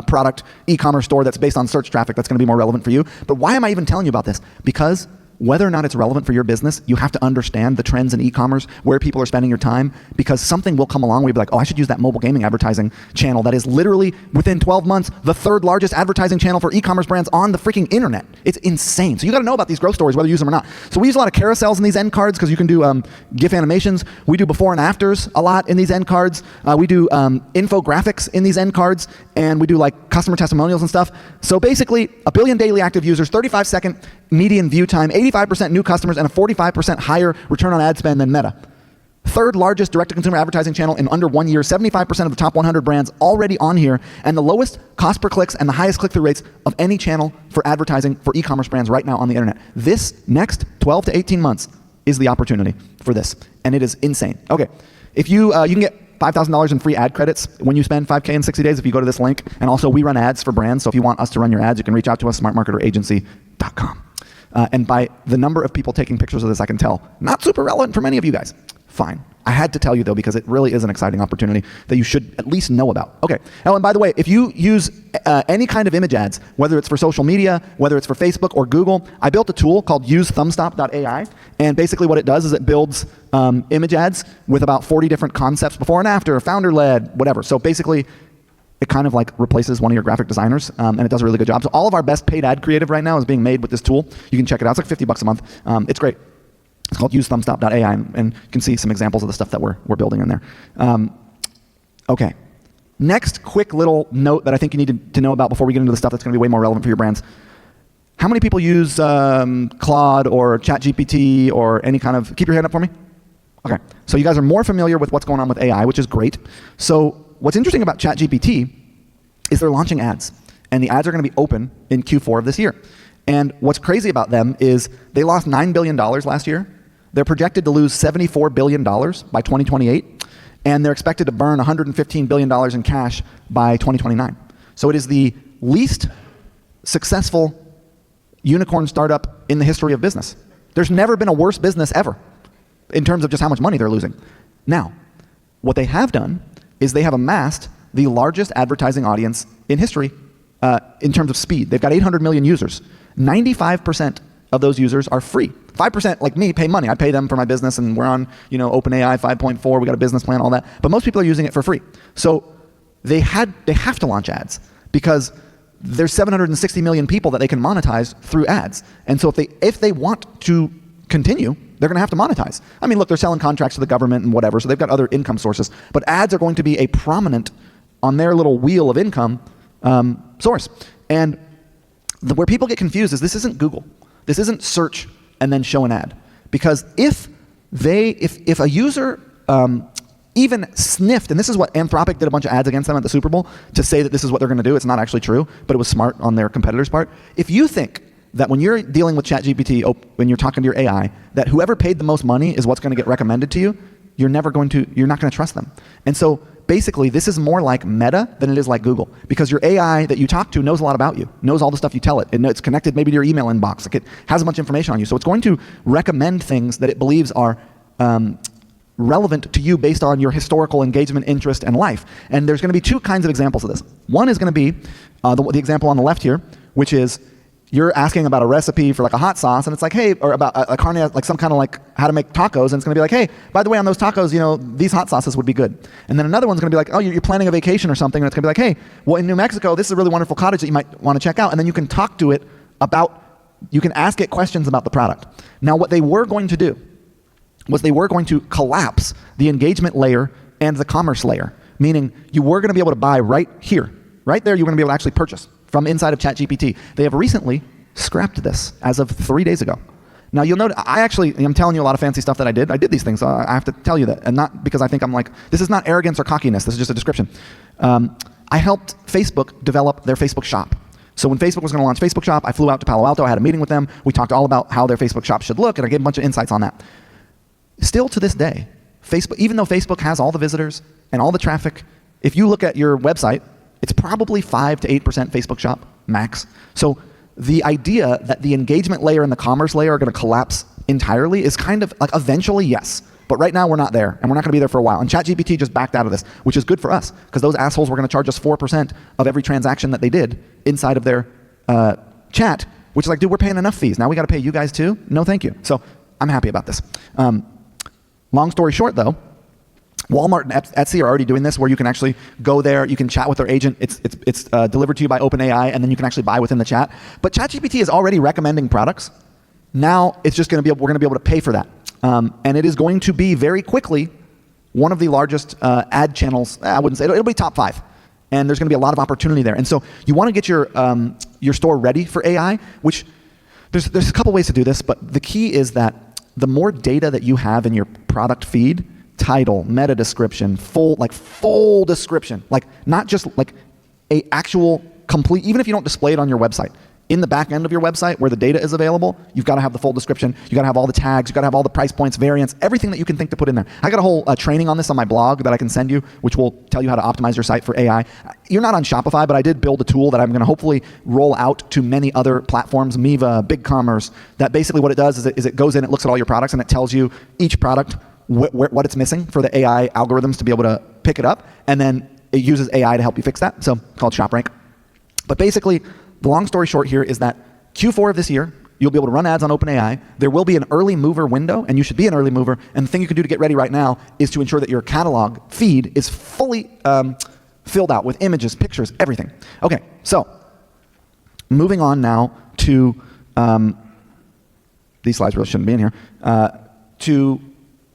product e-commerce store that's based on search traffic, that's gonna be more relevant for you. But why am I even telling you about this? Because whether or not it's relevant for your business, you have to understand the trends in e-commerce, where people are spending your time, because something will come along where you'll be like, oh, I should use that mobile gaming advertising channel that is literally, within 12 months, the 3rd largest advertising channel for e-commerce brands on the freaking internet. It's insane. So you gotta know about these growth stories, whether you use them or not. So we use a lot of carousels in these end cards because you can do GIF animations. We do before and afters a lot in these end cards. We do infographics in these end cards, and we do like customer testimonials and stuff. So basically, 1 billion daily active users, 35-second median view time, 85% new customers, and a 45% higher return on ad spend than Meta. Third largest direct-to-consumer advertising channel in under 1 year, 75% of the top 100 brands already on here, and the lowest cost per clicks and the highest click-through rates of any channel for advertising for e-commerce brands right now on the internet. This next 12 to 18 months is the opportunity for this, and it is insane. Okay, if you can get $5,000 in free ad credits when you spend 5K in 60 days if you go to this link. And also, we run ads for brands, so if you want us to run your ads, you can reach out to us, smartmarketeragency.com. And by the number of people taking pictures of this, I can tell, not super relevant for many of you guys. Fine. I had to tell you, though, because it really is an exciting opportunity that you should at least know about. Okay. Oh, and by the way, if you use any kind of image ads, whether it's for social media, whether it's for Facebook or Google, I built a tool called usethumbstop.ai. And basically what it does is it builds image ads with about 40 different concepts, before and after, founder-led, whatever. So basically, it kind of like replaces one of your graphic designers, and it does a really good job. So all of our best paid ad creative right now is being made with this tool. You can check it out. It's like $50 a month. It's great. It's called usethumbstop.ai, and you can see some examples of the stuff that we're building in there. Okay. Next quick little note that I think you need to know about before we get into the stuff that's going to be way more relevant for your brands. How many people use Claude or ChatGPT or any kind of... Keep your hand up for me. Okay. So you guys are more familiar with what's going on with AI, which is great. So what's interesting about ChatGPT is they're launching ads, and the ads are going to be open in Q4 of this year. And what's crazy about them is they lost $9 billion last year. They're projected to lose $74 billion by 2028, and they're expected to burn $115 billion in cash by 2029. So it is the least successful unicorn startup in the history of business. There's never been a worse business ever in terms of just how much money they're losing. Now, what they have done is they have amassed the largest advertising audience in history in terms of speed. They've got 800 million users. 95% of those users are free. 5%, like me, pay money. I pay them for my business, and we're on, OpenAI 5.4. We got a business plan, all that. But most people are using it for free. So they have to launch ads because there's 760 million people that they can monetize through ads. And so if they want to continue, they're going to have to monetize. I mean, look, they're selling contracts to the government and whatever, so they've got other income sources. But ads are going to be a prominent, on their little wheel of income, source. And where people get confused is this isn't Google. This isn't search and then show an ad. Because if a user even sniffed, and this is what Anthropic did a bunch of ads against them at the Super Bowl to say that this is what they're going to do. It's not actually true, but it was smart on their competitors' part. If you think that when you're dealing with ChatGPT, when you're talking to your AI, that whoever paid the most money is what's going to get recommended to you, you're not going to trust them. And so basically, this is more like Meta than it is like Google, because your AI that you talk to knows a lot about you, knows all the stuff you tell it, and it's connected maybe to your email inbox. Like, it has a bunch of information on you. So it's going to recommend things that it believes are relevant to you based on your historical engagement, interest, and life. And there's going to be two kinds of examples of this. One is going to be the example on the left here, which is you're asking about a recipe for like a hot sauce, and it's like, hey, or about a carne, like some kind of like how to make tacos, and it's going to be like, hey, by the way, on those tacos, these hot sauces would be good. And then another one's going to be like, oh, you're planning a vacation or something, and it's going to be like, hey, well, in New Mexico, this is a really wonderful cottage that you might want to check out, and then you can talk to it you can ask it questions about the product. Now, what they were going to do was they were going to collapse the engagement layer and the commerce layer, meaning you were going to be able to buy right here, right there, you're going to be able to actually purchase from inside of ChatGPT. They have recently scrapped this as of 3 days ago. Now you'll note, I'm telling you a lot of fancy stuff that I did. I did these things, so I have to tell you that. And not because I think I'm like, this is not arrogance or cockiness, this is just a description. I helped Facebook develop their Facebook shop. So when Facebook was going to launch Facebook shop, I flew out to Palo Alto, I had a meeting with them, we talked all about how their Facebook shop should look, and I gave a bunch of insights on that. Still to this day, Facebook, even though Facebook has all the visitors and all the traffic, if you look at your website, it's probably 5 to 8% Facebook shop, max. So the idea that the engagement layer and the commerce layer are going to collapse entirely is kind of like eventually, yes. But right now we're not there, and we're not going to be there for a while. And ChatGPT just backed out of this, which is good for us, because those assholes were going to charge us 4% of every transaction that they did inside of their chat, which is like, dude, we're paying enough fees. Now we got to pay you guys too? No, thank you. So I'm happy about this. Long story short, though, Walmart and Etsy are already doing this, where you can actually go there, you can chat with their agent, it's delivered to you by OpenAI, and then you can actually buy within the chat. But ChatGPT is already recommending products. Now it's just we're going to be able to pay for that. And it is going to be very quickly one of the largest ad channels. I wouldn't say, it'll be top 5. And there's going to be a lot of opportunity there. And so you want to get your store ready for AI, which there's a couple ways to do this, but the key is that the more data that you have in your product feed title, meta description, full description, like not just like a actual complete, even if you don't display it on your website, in the back end of your website where the data is available, you've got to have the full description. You got to have all the tags. You got to have all the price points, variants, everything that you can think to put in there. I got a whole training on this on my blog that I can send you, which will tell you how to optimize your site for AI. You're not on Shopify, but I did build a tool that I'm going to hopefully roll out to many other platforms, Miva, BigCommerce, that basically what it does is it goes in, it looks at all your products, and it tells you each product, what it's missing for the AI algorithms to be able to pick it up, and then it uses AI to help you fix that, so called ShopRank. But basically, the long story short here is that Q4 of this year, you'll be able to run ads on OpenAI. There will be an early mover window, and you should be an early mover. And the thing you can do to get ready right now is to ensure that your catalog feed is fully filled out with images, pictures, everything. Okay, so moving on now to, these slides really shouldn't be in here, to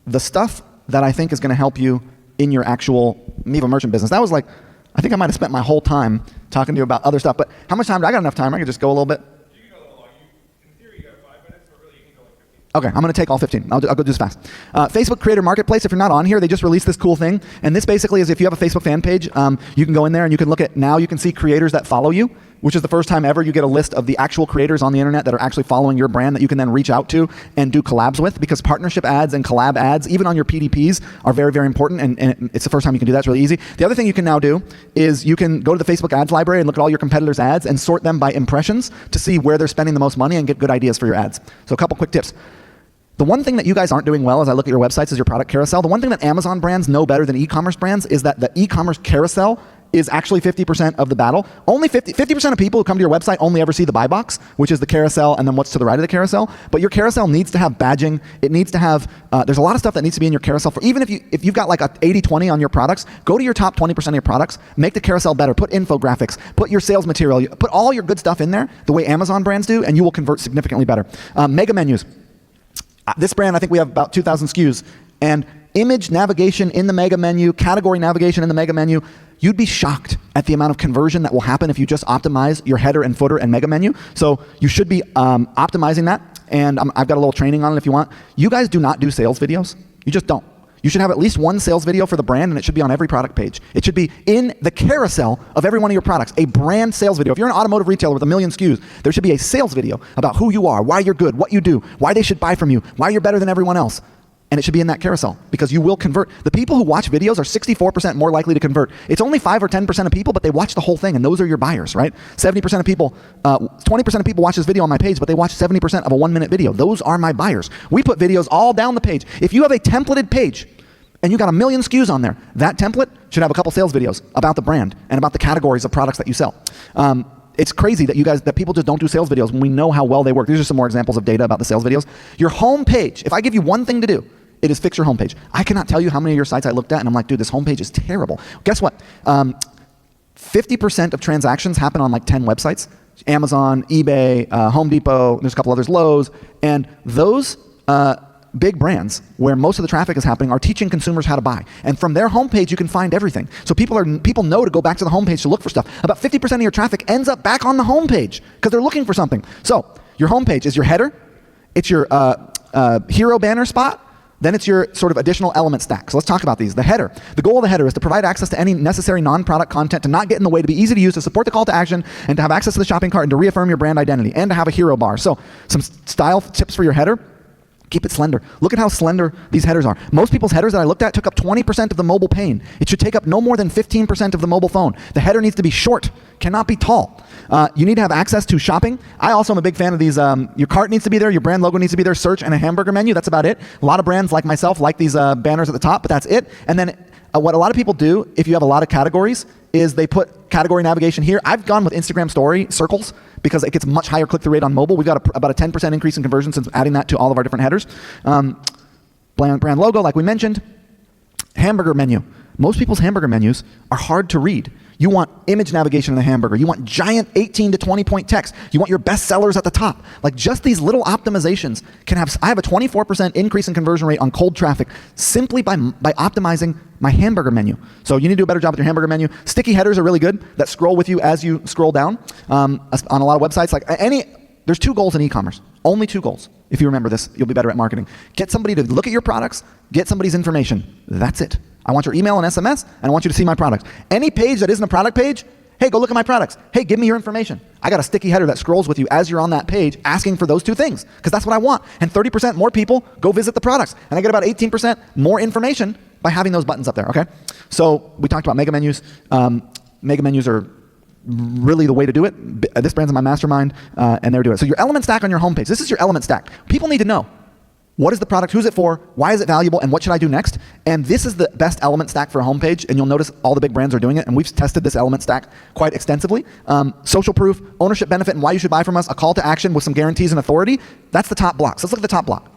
the stuff that I think is going to help you in your actual Miva merchant business. That was like, I think I might have spent my whole time talking to you about other stuff, but how much time? I got enough time. I could just go a little bit. You can go a little long. In theory, you got 5 minutes, but really you can go like 15. Okay, I'm going to take all 15. I'll go just fast. Facebook Creator Marketplace, if you're not on here, they just released this cool thing. And this basically is if you have a Facebook fan page, you can go in there and you can look at, now you can see creators that follow you, which is the first time ever you get a list of the actual creators on the internet that are actually following your brand that you can then reach out to and do collabs with, because partnership ads and collab ads, even on your PDPs, are very, very important, and it's the first time you can do that. It's really easy. The other thing you can now do is you can go to the Facebook ads library and look at all your competitors' ads and sort them by impressions to see where they're spending the most money and get good ideas for your ads. So a couple quick tips. The one thing that you guys aren't doing well as I look at your websites is your product carousel. The one thing that Amazon brands know better than e-commerce brands is that the e-commerce carousel is actually 50% of the battle. Only 50% of people who come to your website only ever see the buy box, which is the carousel and then what's to the right of the carousel. But your carousel needs to have badging. It needs to have, there's a lot of stuff that needs to be in your carousel. For even if you've got like a 80-20 on your products, go to your top 20% of your products, make the carousel better, put infographics, put your sales material, put all your good stuff in there the way Amazon brands do, and you will convert significantly better. Mega menus. This brand, I think we have about 2,000 SKUs, and image navigation in the mega menu, category navigation in the mega menu, you'd be shocked at the amount of conversion that will happen if you just optimize your header and footer and mega menu. So you should be optimizing that, and I've got a little training on it if you want. You guys do not do sales videos. You just don't. You should have at least one sales video for the brand, and it should be on every product page. It should be in the carousel of every one of your products, a brand sales video. If you're an automotive retailer with 1 million SKUs, there should be a sales video about who you are, why you're good, what you do, why they should buy from you, why you're better than everyone else. And it should be in that carousel, because you will convert. The people who watch videos are 64% more likely to convert. It's only 5 or 10% of people, but they watch the whole thing, and those are your buyers, right? 70% of people, 20% of people watch this video on my page, but they watch 70% of a 1-minute video. Those are my buyers. We put videos all down the page. If you have a templated page, and you got 1 million SKUs on there, that template should have a couple sales videos about the brand and about the categories of products that you sell. It's crazy that people just don't do sales videos when we know how well they work. These are some more examples of data about the sales videos. Your home page, if I give you one thing to do, it is fix your homepage. I cannot tell you how many of your sites I looked at and I'm like, dude, this homepage is terrible. Guess what? 50% of transactions happen on like 10 websites. Amazon, eBay, Home Depot, there's a couple others, Lowe's, and those big brands where most of the traffic is happening are teaching consumers how to buy. And from their homepage, you can find everything. So people know to go back to the homepage to look for stuff. About 50% of your traffic ends up back on the homepage because they're looking for something. So your homepage is your header, it's your hero banner spot, then it's your sort of additional element stack. So let's talk about these. The header. The goal of the header is to provide access to any necessary non-product content, to not get in the way, to be easy to use, to support the call to action, and to have access to the shopping cart, and to reaffirm your brand identity, and to have a hero bar. So some style tips for your header. Keep it slender. Look at how slender these headers are. Most people's headers that I looked at took up 20% of the mobile pane. It should take up no more than 15% of the mobile phone. The header needs to be short, cannot be tall. You need to have access to shopping. I also am a big fan of these. Your cart needs to be there, your brand logo needs to be there, search, and a hamburger menu. That's about it. A lot of brands like myself like these banners at the top, but that's it. And then what a lot of people do, if you have a lot of categories, is they put category navigation here. I've gone with Instagram story circles because it gets much higher click-through rate on mobile. We've got about a 10% increase in conversion since adding that to all of our different headers. Brand logo, like we mentioned. Hamburger menu. Most people's hamburger menus are hard to read. You want image navigation in the hamburger. You want giant 18 to 20 point text. You want your best sellers at the top. Like just these little optimizations can have, I have a 24% increase in conversion rate on cold traffic simply by optimizing my hamburger menu. So you need to do a better job with your hamburger menu. Sticky headers are really good that scroll with you as you scroll down. On a lot of websites, there's 2 goals in e-commerce. Only 2 goals. If you remember this, you'll be better at marketing. Get somebody to look at your products, get somebody's information. That's it. I want your email and SMS, and I want you to see my products. Any page that isn't a product page, hey, go look at my products. Hey, give me your information. I got a sticky header that scrolls with you as you're on that page asking for those two things, because that's what I want. And 30% more people go visit the products. And I get about 18% more information by having those buttons up there, okay? So we talked about mega menus. Mega menus are really the way to do it. This brand's in my mastermind, and they're doing it. So your element stack on your homepage. This is your element stack. People need to know, what is the product, who's it for, why is it valuable, and what should I do next? And this is the best element stack for a homepage, and you'll notice all the big brands are doing it, and we've tested this element stack quite extensively. Social proof, ownership benefit, and why you should buy from us, a call to action with some guarantees and authority. That's the top block. So let's look at the top block.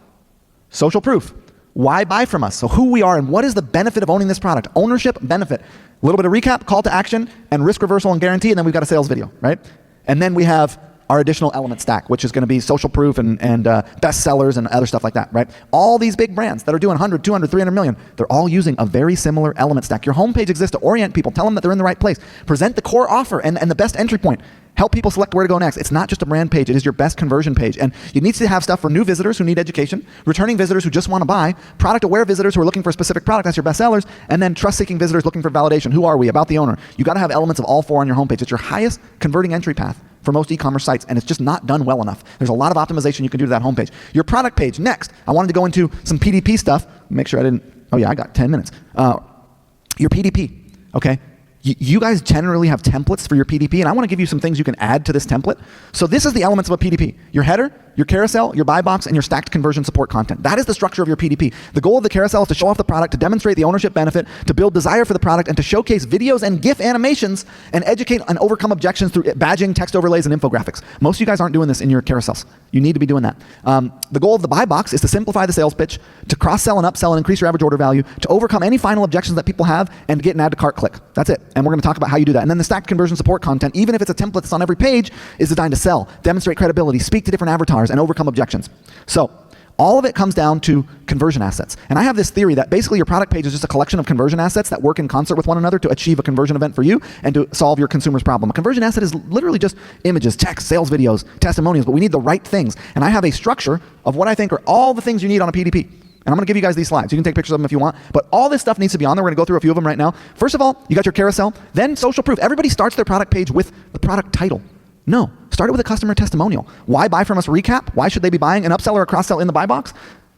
Social proof. Why buy from us? So who we are and what is the benefit of owning this product? Ownership, benefit. A little bit of recap, call to action, and risk reversal and guarantee, and then we've got a sales video, right? And then we have our additional element stack, which is going to be social proof and best sellers and other stuff like that, right? All these big brands that are doing 100, 200, 300 million, they're all using a very similar element stack. Your homepage exists to orient people, tell them that they're in the right place, present the core offer and the best entry point. Help people select where to go next. It's not just a brand page, it is your best conversion page. And you need to have stuff for new visitors who need education, returning visitors who just want to buy, product-aware visitors who are looking for a specific product, that's your best sellers, and then trust-seeking visitors looking for validation. Who are we? About the owner. You got to have elements of all four on your homepage. It's your highest converting entry path for most e-commerce sites, and it's just not done well enough. There's a lot of optimization you can do to that homepage. Your product page, next. I wanted to go into some PDP stuff. Make sure I didn't, oh yeah, I got 10 minutes. Your PDP, okay? You guys generally have templates for your PDP, and I want to give you some things you can add to this template. So this is the elements of a PDP. Your header, your carousel, your buy box, and your stacked conversion support content. That is the structure of your PDP. The goal of the carousel is to show off the product, to demonstrate the ownership benefit, to build desire for the product, and to showcase videos and GIF animations and educate and overcome objections through badging, text overlays, and infographics. Most of you guys aren't doing this in your carousels. You need to be doing that. The goal of the buy box is to simplify the sales pitch, to cross-sell and upsell and increase your average order value, to overcome any final objections that people have, and to get an add to cart click. That's it. And we're going to talk about how you do that. And then the stacked conversion support content, even if it's a template that's on every page, is designed to sell, demonstrate credibility, speak to different avatars, and overcome objections. So all of it comes down to conversion assets. And I have this theory that basically your product page is just a collection of conversion assets that work in concert with one another to achieve a conversion event for you and to solve your consumer's problem. A conversion asset is literally just images, text, sales videos, testimonials, but we need the right things. And I have a structure of what I think are all the things you need on a PDP. And I'm going to give you guys these slides. You can take pictures of them if you want. But all this stuff needs to be on there. We're going to go through a few of them right now. First of all, you got your carousel. Then social proof. Everybody starts their product page with the product title. No. Start it with a customer testimonial. Why buy from us recap? Why should they be buying? An upsell or a cross-sell in the buy box?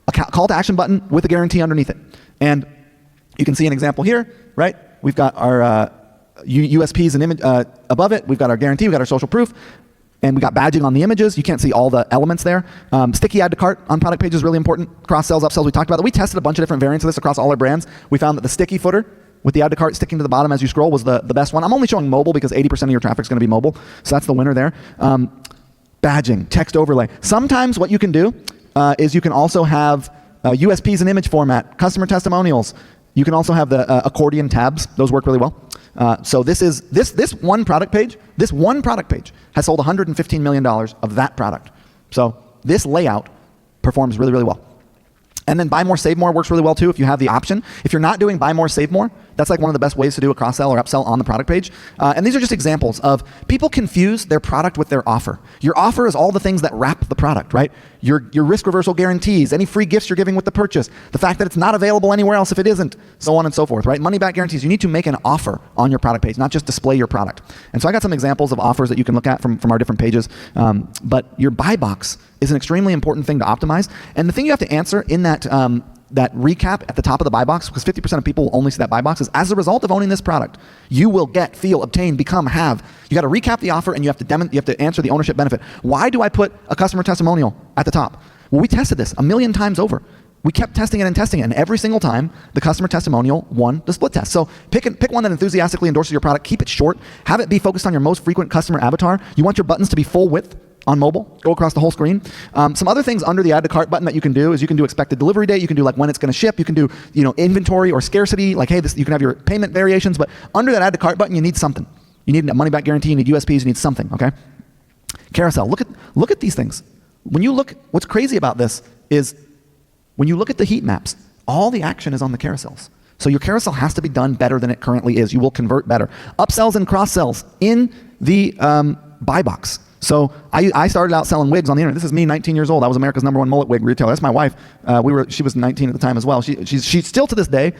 A call to action button with a guarantee underneath it. And you can see an example here, right? We've got our USPs and image above it. We've got our guarantee. We've got our social proof. And we got badging on the images. You can't see all the elements there. Sticky add to cart on product pages is really important. Cross-sells, upsells, we talked about that. We tested a bunch of different variants of this across all our brands. We found that the sticky footer with the add to cart sticking to the bottom as you scroll was the best one. I'm only showing mobile because 80% of your traffic is going to be mobile. So that's the winner there. Badging, text overlay. Sometimes what you can do is you can also have USPs in image format, customer testimonials. You can also have the accordion tabs. Those work really well. So this one product page has sold $115 million of that product. So this layout performs really, really well. And then buy more, save more works really well too if you have the option. If you're not doing buy more, save more, that's like one of the best ways to do a cross-sell or upsell on the product page. And these are just examples of people confuse their product with their offer. Your offer is all the things that wrap the product, right? Your risk reversal guarantees, any free gifts you're giving with the purchase, the fact that it's not available anywhere else if it isn't, so on and so forth, right? Money back guarantees. You need to make an offer on your product page, not just display your product. And so I got some examples of offers that you can look at from our different pages. But your buy box is an extremely important thing to optimize. And the thing you have to answer in that that recap at the top of the buy box, because 50% of people will only see that buy box, is as a result of owning this product, you will get, feel, obtain, become, have. You got to recap the offer and you have to answer the ownership benefit. Why do I put a customer testimonial at the top? Well, we tested this 1,000,000 times over. We kept testing it and testing it, and every single time, the customer testimonial won the split test. So pick one that enthusiastically endorses your product, keep it short, have it be focused on your most frequent customer avatar. You want your buttons to be full width on mobile, go across the whole screen. Some other things under the add to cart button that you can do is you can do expected delivery date, you can do like when it's going to ship, you can do inventory or scarcity, like hey, you can have your payment variations, but under that add to cart button you need something. You need a money back guarantee, you need USPs, you need something, okay? Carousel, look at these things. What's crazy about this is when you look at the heat maps, all the action is on the carousels. So your carousel has to be done better than it currently is. You will convert better. Upsells and cross sells in the buy box. So I started out selling wigs on the internet. This is me, 19 years old. I was America's #1 mullet wig retailer. That's my wife. She was 19 at the time as well. She's still to this day,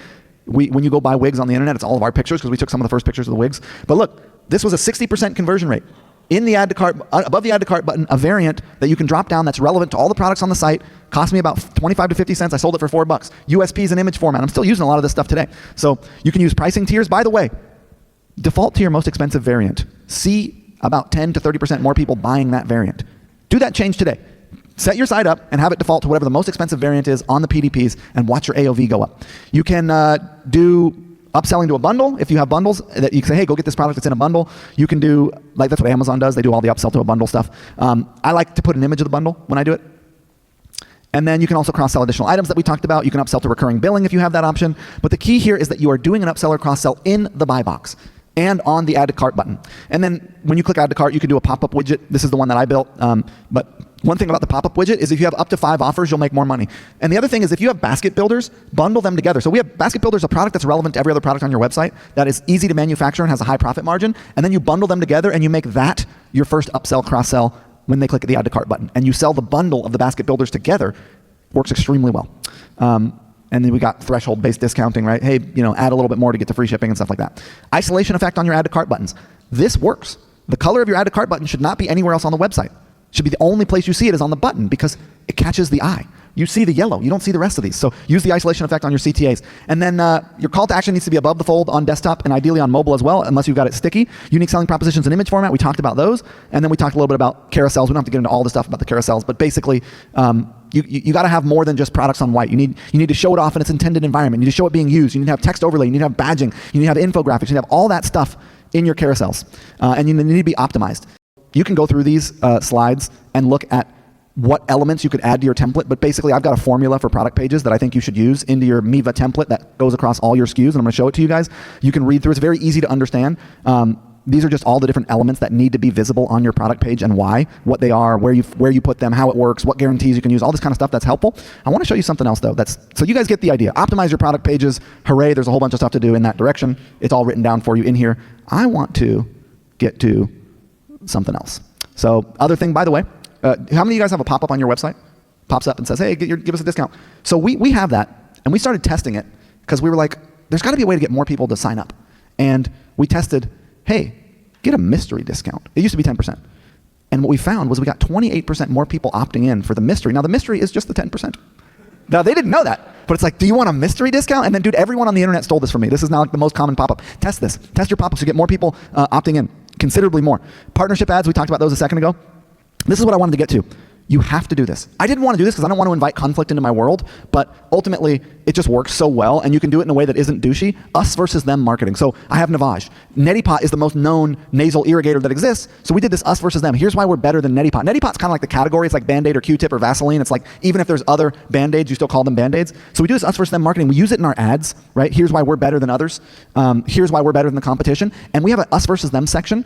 when you go buy wigs on the internet, it's all of our pictures because we took some of the first pictures of the wigs. But look, this was a 60% conversion rate. In the add to cart, above the add to cart button, a variant that you can drop down that's relevant to all the products on the site. Cost me about 25 to 50 cents. I sold it for $4. USP is an image format. I'm still using a lot of this stuff today. So you can use pricing tiers. By the way, default to your most expensive variant. See about 10 to 30% more people buying that variant. Do that change today. Set your site up and have it default to whatever the most expensive variant is on the PDPs and watch your AOV go up. You can do upselling to a bundle. If you have bundles that you can say, hey, go get this product that's in a bundle. You can do, like that's what Amazon does. They do all the upsell to a bundle stuff. I like to put an image of the bundle when I do it. And then you can also cross-sell additional items that we talked about. You can upsell to recurring billing if you have that option. But the key here is that you are doing an upsell or cross-sell in the buy box and on the add to cart button. And then when you click add to cart, you can do a pop-up widget. This is the one that I built. But one thing about the pop-up widget is if you have up to 5 offers, you'll make more money. And the other thing is if you have basket builders, bundle them together. So we have basket builders, a product that's relevant to every other product on your website that is easy to manufacture and has a high profit margin. And then you bundle them together and you make that your first upsell, cross-sell when they click the add to cart button. And you sell the bundle of the basket builders together. Works extremely well. And then we got threshold-based discounting, right? Hey, add a little bit more to get the free shipping and stuff like that. Isolation effect on your add to cart buttons. This works. The color of your add to cart button should not be anywhere else on the website. Should be the only place you see it is on the button because it catches the eye. You see the yellow. You don't see the rest of these. So use the isolation effect on your CTAs. And then your call to action needs to be above the fold on desktop and ideally on mobile as well, unless you've got it sticky. Unique selling propositions in image format. We talked about those. And then we talked a little bit about carousels. We don't have to get into all the stuff about the carousels, but basically you got to have more than just products on white. You need to show it off in its intended environment. You need to show it being used. You need to have text overlay. You need to have badging. You need to have infographics. You need to have all that stuff in your carousels. And you need to be optimized. You can go through these slides and look at what elements you could add to your template, but basically I've got a formula for product pages that I think you should use into your Miva template that goes across all your SKUs, and I'm going to show it to you guys. You can read through. It's very easy to understand. These are just all the different elements that need to be visible on your product page and why, what they are, where you put them, how it works, what guarantees you can use, all this kind of stuff that's helpful. I want to show you something else though. So you guys get the idea. Optimize your product pages. Hooray, there's a whole bunch of stuff to do in that direction. It's all written down for you in here. I want to get to something else. So other thing, by the way, how many of you guys have a pop-up on your website? Pops up and says, hey, give us a discount. So we have that, and we started testing it because we were like, there's got to be a way to get more people to sign up. And we tested, hey, get a mystery discount. It used to be 10%. And what we found was we got 28% more people opting in for the mystery. Now, the mystery is just the 10%. Now, they didn't know that. But it's like, do you want a mystery discount? And then, dude, everyone on the internet stole this from me. This is now like the most common pop-up. Test this. Test your pop-ups to get more people opting in, considerably more. Partnership ads, we talked about those a second ago. This is what I wanted to get to. You have to do this. I didn't want to do this because I don't want to invite conflict into my world, but ultimately it just works so well, and you can do it in a way that isn't douchey. Us versus them marketing. So I have Navage. Neti-Pot is the most known nasal irrigator that exists, so we did this us versus them. Here's why we're better than Neti-Pot. Neti-Pot's kind of like the category. It's like Band-Aid or Q-Tip or Vaseline. It's like even if there's other Band-Aids, you still call them Band-Aids. So we do this us versus them marketing. We use it in our ads, right? Here's why we're better than others. Here's why we're better than the competition. And we have an us versus them section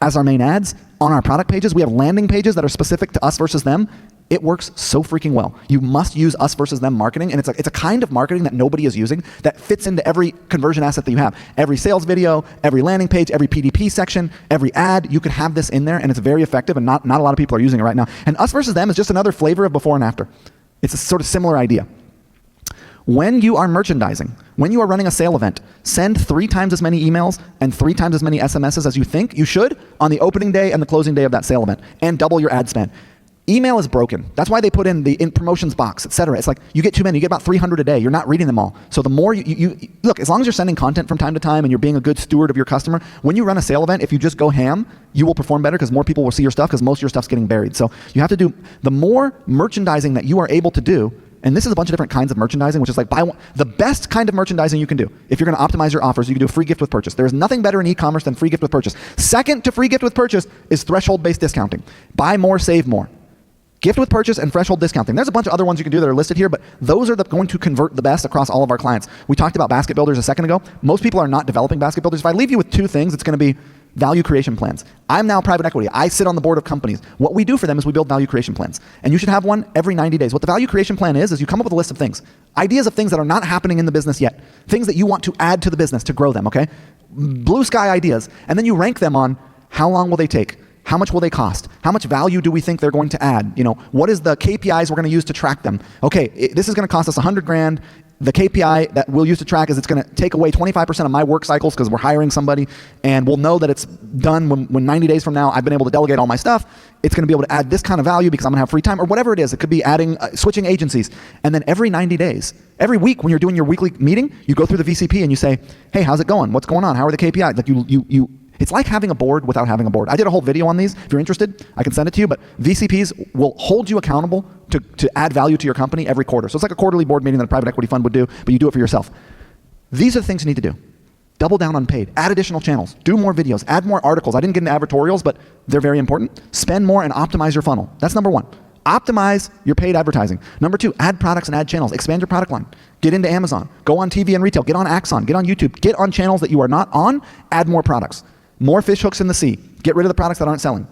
as our main ads. On our product pages, we have landing pages that are specific to us versus them. It works so freaking well. You must use us versus them marketing, and it's a kind of marketing that nobody is using that fits into every conversion asset that you have. Every sales video, every landing page, every PDP section, every ad, you could have this in there, and it's very effective, and not a lot of people are using it right now. And us versus them is just another flavor of before and after. It's a sort of similar idea. When you are merchandising, when you are running a sale event, send 3 times as many emails and 3 times as many SMSs as you think you should on the opening day and the closing day of that sale event, and double your ad spend. Email is broken. That's why they put in the promotions box, etc. It's like you get too many. You get about 300 a day. You're not reading them all. So the more you look, as long as you're sending content from time to time and you're being a good steward of your customer, when you run a sale event, if you just go ham, you will perform better because more people will see your stuff because most of your stuff's getting buried. So you have to do the more merchandising that you are able to do. And this is a bunch of different kinds of merchandising, which is like the best kind of merchandising you can do. If you're going to optimize your offers, you can do a free gift with purchase. There is nothing better in e-commerce than free gift with purchase. Second to free gift with purchase is threshold-based discounting. Buy more, save more. Gift with purchase and threshold discounting. There's a bunch of other ones you can do that are listed here, but those are going to convert the best across all of our clients. We talked about basket builders a second ago. Most people are not developing basket builders. If I leave you with 2 things, it's going to be value creation plans. I'm now private equity. I sit on the board of companies. What we do for them is we build value creation plans. And you should have one every 90 days. What the value creation plan is you come up with a list of things. Ideas of things that are not happening in the business yet. Things that you want to add to the business to grow them, okay? Blue sky ideas. And then you rank them on how long will they take? How much will they cost? How much value do we think they're going to add? You know, what is the KPIs we're going to use to track them? Okay, this is going to cost us $100,000. The KPI that we'll use to track is it's going to take away 25% of my work cycles because we're hiring somebody, and we'll know that it's done when 90 days from now I've been able to delegate all my stuff. It's going to be able to add this kind of value because I'm going to have free time, or whatever it is. It could be adding, switching agencies. And then every 90 days, every week when you're doing your weekly meeting, you go through the VCP and you say, hey, how's it going? What's going on? How are the KPIs? Like it's like having a board without having a board. I did a whole video on these. If you're interested, I can send it to you. But VCPs will hold you accountable to add value to your company every quarter. So it's like a quarterly board meeting that a private equity fund would do, but you do it for yourself. These are the things you need to do. Double down on paid. Add additional channels. Do more videos. Add more articles. I didn't get into advertorials, but they're very important. Spend more and optimize your funnel. That's number one. Optimize your paid advertising. Number two, add products and add channels. Expand your product line. Get into Amazon. Go on TV and retail. Get on Axon. Get on YouTube. Get on channels that you are not on. Add more products. More fish hooks in the sea. Get rid of the products that aren't selling.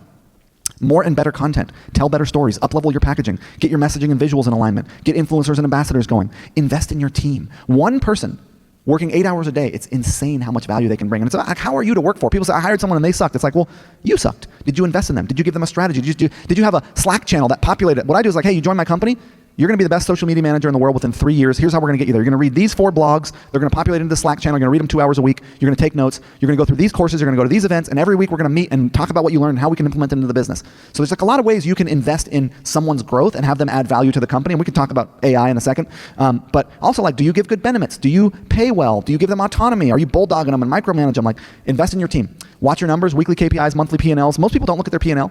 More and better content. Tell better stories. Up-level your packaging. Get your messaging and visuals in alignment. Get influencers and ambassadors going. Invest in your team. One person working 8 hours a day, it's insane how much value they can bring. And it's like, how are you to work for? People say, I hired someone and they sucked. It's like, well, you sucked. Did you invest in them? Did you give them a strategy? Did you have a Slack channel that populated? What I do is like, hey, you join my company, you're going to be the best social media manager in the world within 3 years. Here's how we're going to get you there. You're going to read these 4 blogs. They're going to populate into the Slack channel. You're going to read them 2 hours a week. You're going to take notes. You're going to go through these courses. You're going to go to these events. And every week we're going to meet and talk about what you learned and how we can implement it into the business. So there's like a lot of ways you can invest in someone's growth and have them add value to the company. And we can talk about AI in a second. But also, like, do you give good benefits? Do you pay well? Do you give them autonomy? Are you bulldogging them and micromanage them? Like, invest in your team. Watch your numbers, weekly KPIs, monthly P&Ls. Most people don't look at their P&L.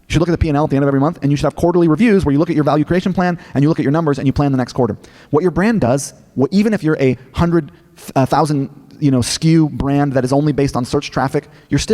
You should look at the P&L at the end of every month, and you should have quarterly reviews where you look at your value creation plan and you look at your numbers and you plan the next quarter. What your brand does, even if you're a 100,000 SKU brand that is only based on search traffic, I was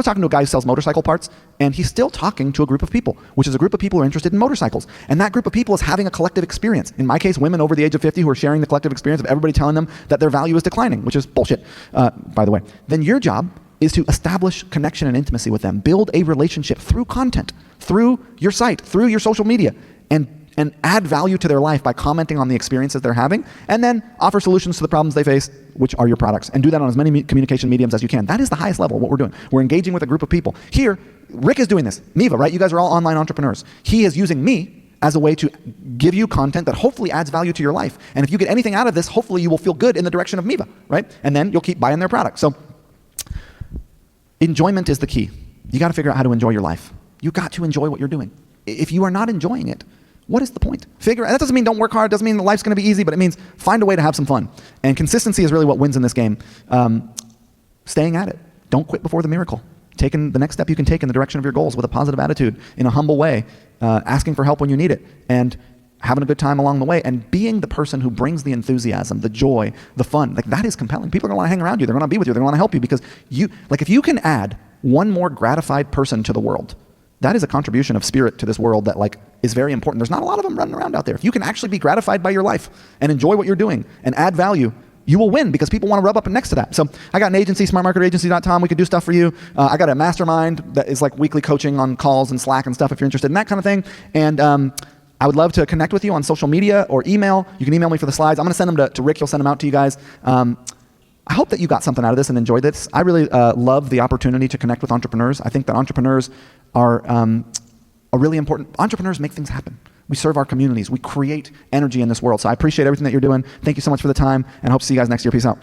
talking to a guy who sells motorcycle parts, and he's still talking to a group of people, which is a group of people who are interested in motorcycles. And that group of people is having a collective experience. In my case, women over the age of 50 who are sharing the collective experience of everybody telling them that their value is declining, which is bullshit, by the way. Then your job is to establish connection and intimacy with them, build a relationship through content, through your site, through your social media, and add value to their life by commenting on the experiences they're having, and then offer solutions to the problems they face, which are your products, and do that on as many communication mediums as you can. That is the highest level of what we're doing. We're engaging with a group of people. Here, Rick is doing this. Miva, right? You guys are all online entrepreneurs. He is using me as a way to give you content that hopefully adds value to your life. And if you get anything out of this, hopefully you will feel good in the direction of Miva, right? And then you'll keep buying their products. So enjoyment is the key. You got to figure out how to enjoy your life. You got to enjoy what you're doing. If you are not enjoying it, what is the point? That doesn't mean don't work hard. Doesn't mean life's going to be easy, but it means find a way to have some fun. And consistency is really what wins in this game. Staying at it. Don't quit before the miracle. Taking the next step you can take in the direction of your goals with a positive attitude, in a humble way, asking for help when you need it, and having a good time along the way, and being the person who brings the enthusiasm, the joy, the fun. Like, that is compelling. People are going to want to hang around you. They're going to be with you. They're going to want to help you because if you can add one more gratified person to the world, that is a contribution of spirit to this world that is very important. There's not a lot of them running around out there. If you can actually be gratified by your life and enjoy what you're doing and add value, you will win because people want to rub up next to that. So I got an agency, smartmarketeragency.com. We could do stuff for you. I got a mastermind that is like weekly coaching on calls and Slack and stuff if you're interested in that kind of thing. And I would love to connect with you on social media or email. You can email me for the slides. I'm going to send them to Rick. He'll send them out to you guys. I hope that you got something out of this and enjoyed this. I really love the opportunity to connect with entrepreneurs. I think that entrepreneurs are a really important. Entrepreneurs make things happen. We serve our communities. We create energy in this world. So I appreciate everything that you're doing. Thank you so much for the time, and hope to see you guys next year. Peace out.